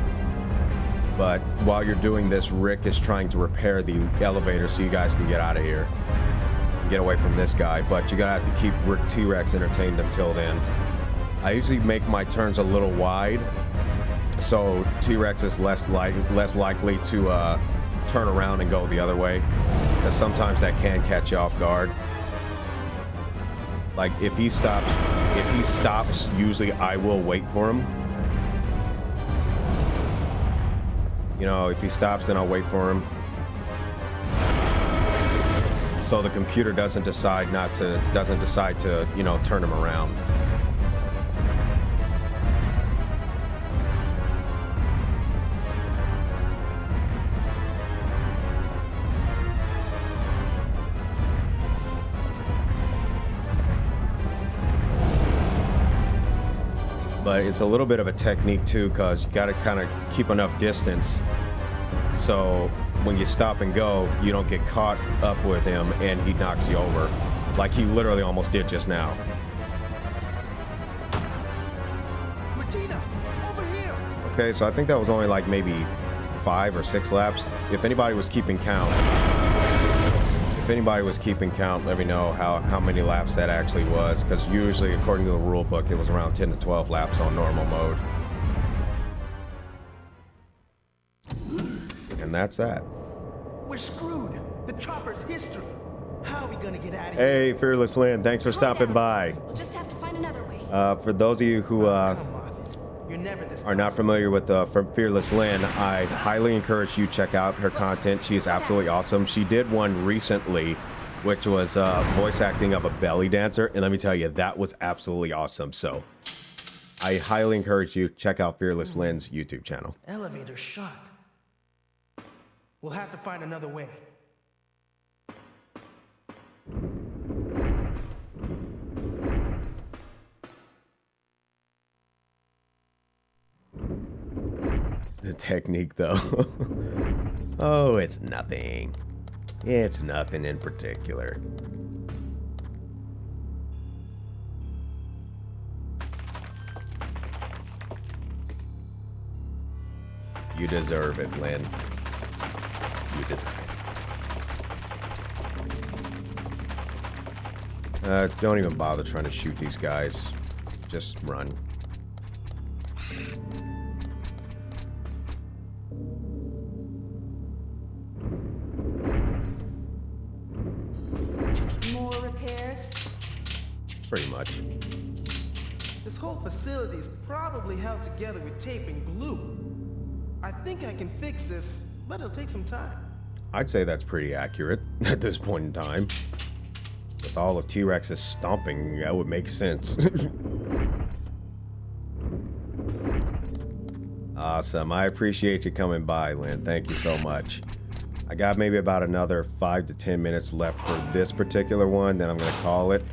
But while you're doing this, Rick is trying to repair the elevator so you guys can get out of here and get away from this guy. But you gotta have to keep Rick T-Rex entertained until then. I usually make my turns a little wide, so T-Rex is less likely to turn around and go the other way, because sometimes that can catch you off guard. Like if he stops, usually I will wait for him. You know, if he stops, then I'll wait for him. So the computer doesn't decide to, you know, turn him around. But it's a little bit of a technique too, because you got to kind of keep enough distance so when you stop and go, you don't get caught up with him and he knocks you over, like he literally almost did just now. Regina, over here! Okay, so I think that was only like maybe 5 or 6 laps. If anybody was keeping count, let me know how many laps that actually was, because usually, according to the rule book, it was around 10 to 12 laps on normal mode. And that's that. We're screwed. The chopper's history. How are we gonna get out of here? Hey, Fearless Lynn, thanks for stopping by. We'll just have to find another way. For those of you who are not familiar with Fearless Lynn, I highly encourage you to check out her content. She is absolutely awesome. She did one recently, which was voice acting of a belly dancer, and let me tell you, that was absolutely awesome. So I highly encourage you to check out Fearless Lynn's YouTube channel. Elevator shut. We'll have to find another way. The technique, though. Oh, it's nothing. It's nothing in particular. You deserve it, Lynn. You deserve it. Don't even bother trying to shoot these guys. Just run. Pretty much. This whole facility is probably held together with tape and glue. I think I can fix this, but it'll take some time. I'd say that's pretty accurate at this point in time. With all of T-Rex's stomping, that would make sense. Awesome. I appreciate you coming by, Lynn. Thank you so much. I got maybe about another 5 to 10 minutes left for this particular one, then I'm going to call it.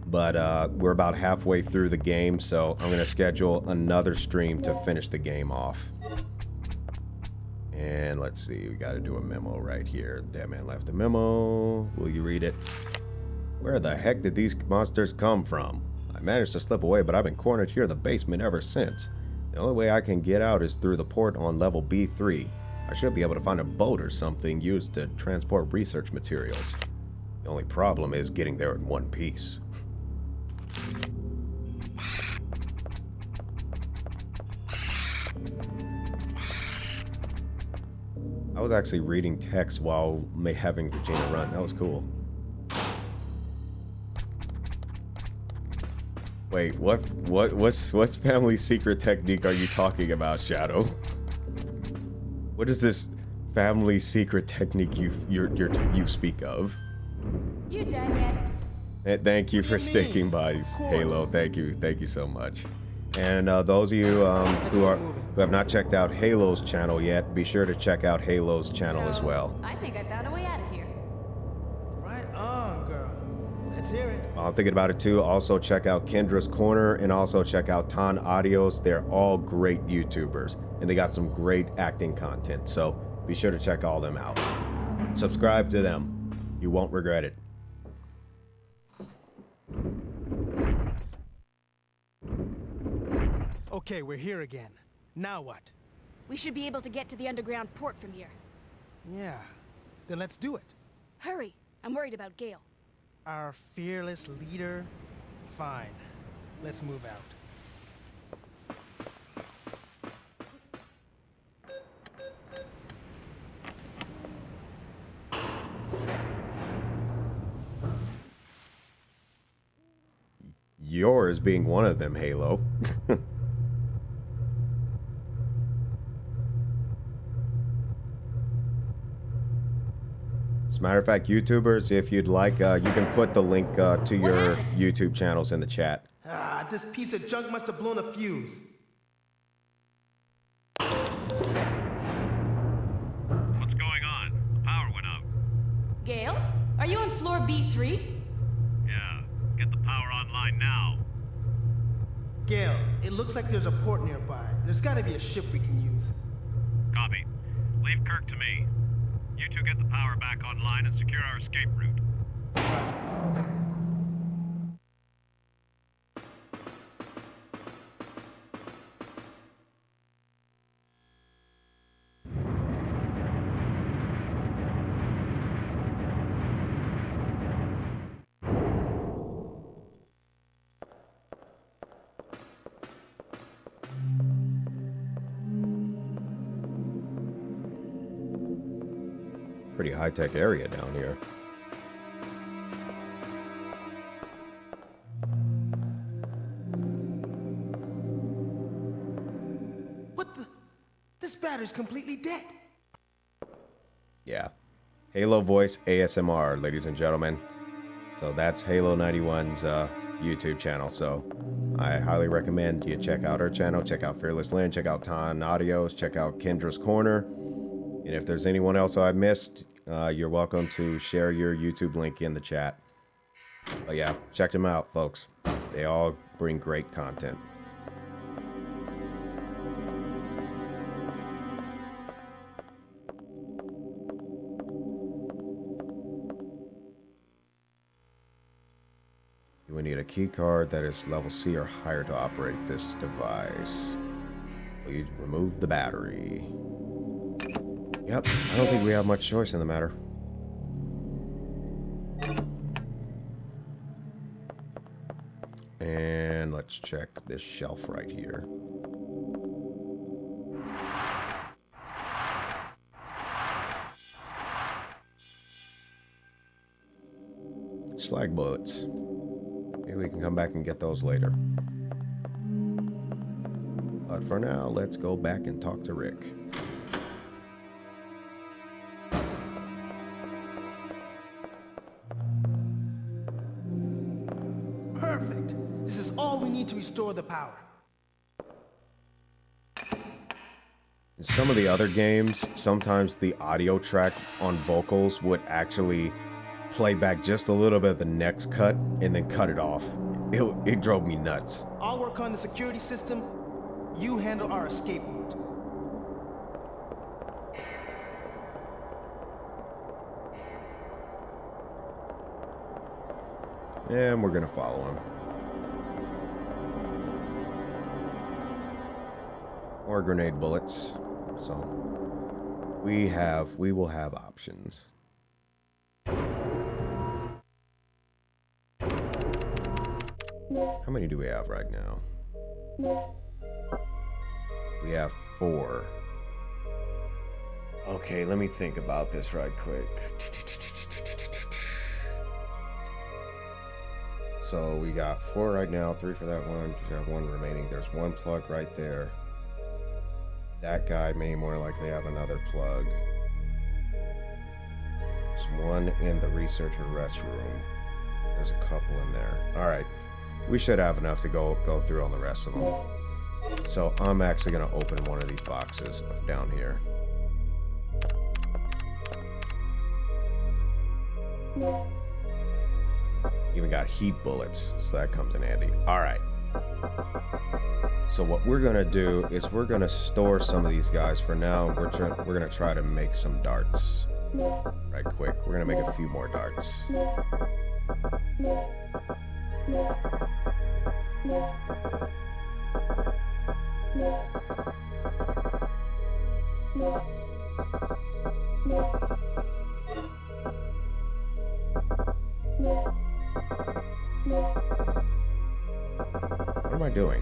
But we're about halfway through the game, so I'm going to schedule another stream to finish the game off. And let's see, we got to do a memo right here. That man left a memo. Will you read it? Where the heck did these monsters come from? I managed to slip away, but I've been cornered here in the basement ever since. The only way I can get out is through the port on level B3. I should be able to find a boat or something used to transport research materials. The only problem is getting there in one piece. I was actually reading text while having Regina run. That was cool. Wait, what's family secret technique are you talking about, Shadow? What is this family secret technique you speak of? You done yet? Thank you for sticking by, Halo. Thank you so much. And those of you who have not checked out Halo's channel yet, be sure to check out Halo's channel as well. I think I found a way out of here. Right on, girl. Let's hear it. I'm thinking about it too. Also check out Kendra's Corner and also check out Ton Audios. They're all great YouTubers and they got some great acting content. So be sure to check all them out. Subscribe to them. You won't regret it. Okay, we're here again. Now what? We should be able to get to the underground port from here. Yeah, then let's do it. Hurry. I'm worried about Gail. Our fearless leader? Fine. Let's move out. Yours being one of them, Halo. As a matter of fact, YouTubers, if you'd like, you can put the link to your YouTube channels in the chat. Ah, this piece of junk must have blown a fuse. What's going on? The power went out. Gail? Are you on floor B3? Yeah. Get the power online now. Gail, it looks like there's a port nearby. There's gotta be a ship we can use. Copy. Leave Kirk to me. You two get the power back online and secure our escape route. Roger. Pretty high-tech area down here. What the? This battery's completely dead. Yeah. Halo Voice ASMR, ladies and gentlemen. So that's Halo 91's YouTube channel. So I highly recommend you check out her channel. Check out Fearless Lynn. Check out Ton Audios. Check out Kendra's Corner. And if there's anyone else I missed, you're welcome to share your YouTube link in the chat. But yeah, check them out, folks. They all bring great content. You will need a key card that is level C or higher to operate this device. Please remove the battery. Yep, I don't think we have much choice in the matter. And let's check this shelf right here. Slag bullets. Maybe we can come back and get those later. But for now, let's go back and talk to Rick. Perfect. This is all we need to restore the power. In some of the other games, sometimes the audio track on vocals would actually play back just a little bit of the next cut and then cut it off. It drove me nuts. I'll work on the security system. You handle our escape route. And we're gonna follow him. More grenade bullets. So we will have options. How many do we have right now? We have 4. Okay, let me think about this right quick. So we got 4 right now, 3 for that one. We have 1 remaining. There's 1 plug right there. That guy may more likely have another plug. There's 1 in the researcher restroom. There's a couple in there. All right, we should have enough to go through on the rest of them. So I'm actually gonna open one of these boxes down here. Even got heat bullets, so that comes in handy. All right. So what we're gonna do is we're gonna store some of these guys for now. We're gonna try to make some darts right quick. We're gonna make a few more darts. What am I doing?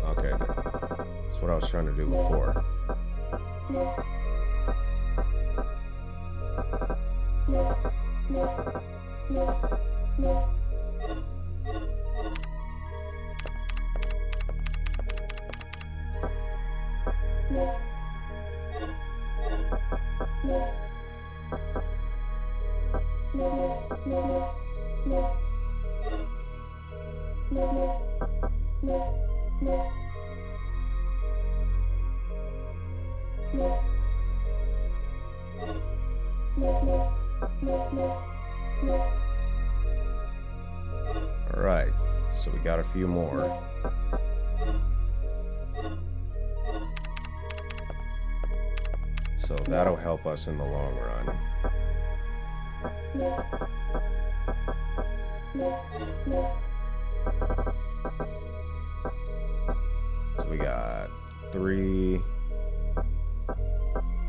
Okay, that's what I was trying to do before. All right, so we got a few more. So that'll help us in the long run. So we got 3,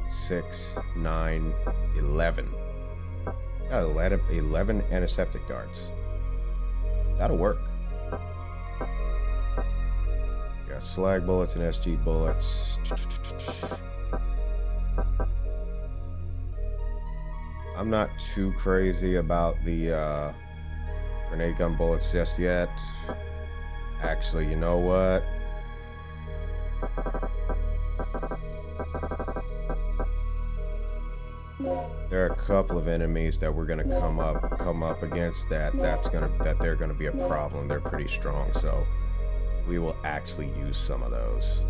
6, 9, 11. Got 11 antiseptic darts. That'll work. Got slag bullets and SG bullets. I'm not too crazy about the grenade gun bullets just yet. Actually, you know what? There are a couple of enemies that we're gonna come up against that they're gonna be a problem. They're pretty strong, so we will actually use some of those.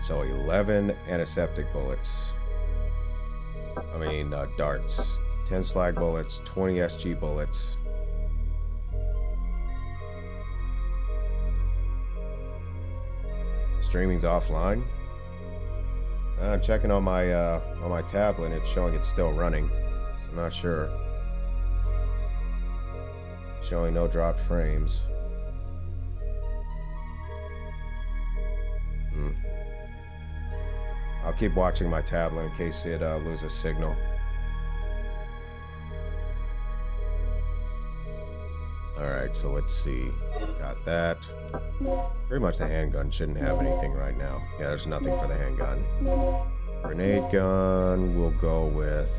So 11 antiseptic bullets. Darts. 10 slag bullets, 20 SG bullets. Streaming's offline. I'm checking on my tablet, it's showing it's still running. So I'm not sure. Showing no dropped frames. I'll keep watching my tablet in case it loses signal. Alright, so let's see. Got that. Pretty much the handgun shouldn't have anything right now. Yeah, there's nothing for the handgun. Grenade gun, we'll go with...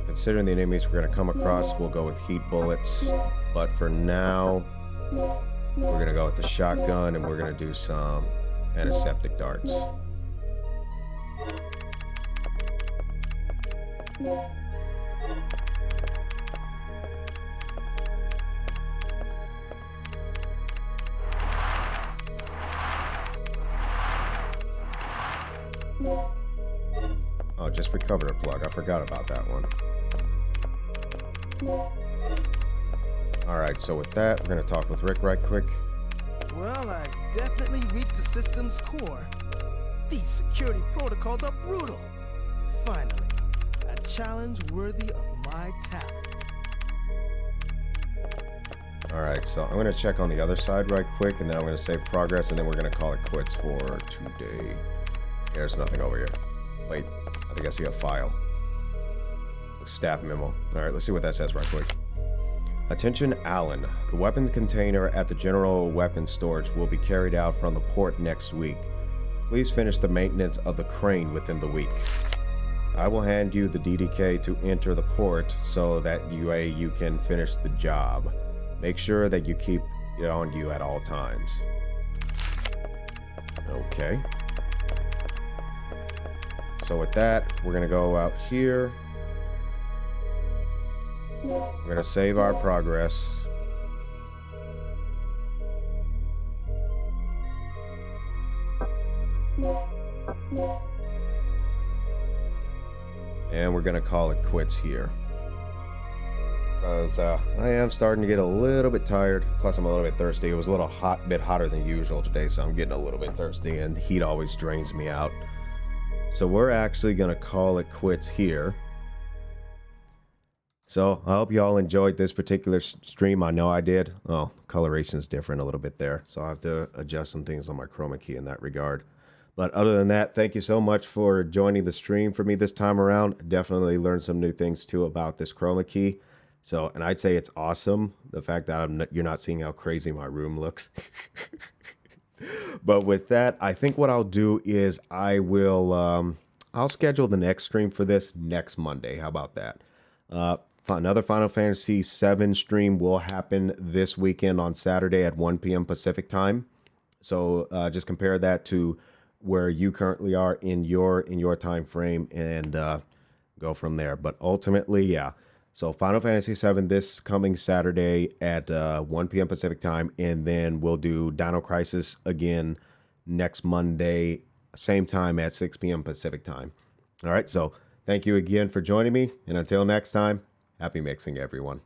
Considering the enemies we're going to come across, we'll go with heat bullets. But for now, we're going to go with the shotgun, and we're going to do some antiseptic darts. Oh, just recovered a plug. I forgot about that one. Alright, so with that, we're going to talk with Rick right quick. Well, I've definitely reached the system's core. These security protocols are brutal. Finally, a challenge worthy of my talents. Alright, so I'm going to check on the other side right quick, and then I'm going to save progress, and then we're going to call it quits for today. There's nothing over here. Wait, I think I see a file. Staff memo. Alright, let's see what that says right quick. Attention, Allen. The weapons container at the general weapons storage will be carried out from the port next week. Please finish the maintenance of the crane within the week. I will hand you the DDK to enter the port so that you can finish the job. Make sure that you keep it on you at all times. Okay. So with that, we're going to go out here. We're going to save our progress. And we're going to call it quits here. Because I am starting to get a little bit tired. Plus I'm a little bit thirsty. It was a little bit hotter than usual today, so I'm getting a little bit thirsty, and heat always drains me out. So we're actually going to call it quits here. So I hope you all enjoyed this particular stream. I know I did. Oh, coloration is different a little bit there, so I have to adjust some things on my chroma key in that regard. But other than that, thank you so much for joining the stream for me this time around. Definitely learned some new things too about this chroma key. So, and I'd say it's awesome, the fact that you're not seeing how crazy my room looks. But with that, I think what I'll do is I'll schedule the next stream for this next Monday. How about that? Another Final Fantasy VII stream will happen this weekend on Saturday at 1 p.m. Pacific time. So just compare that to where you currently are in your time frame, and go from there. But ultimately, yeah. So Final Fantasy VII this coming Saturday at 1 p.m. Pacific time, and then we'll do Dino Crisis again next Monday, same time at 6 p.m. Pacific time. All right, so thank you again for joining me, and until next time, happy mixing, everyone.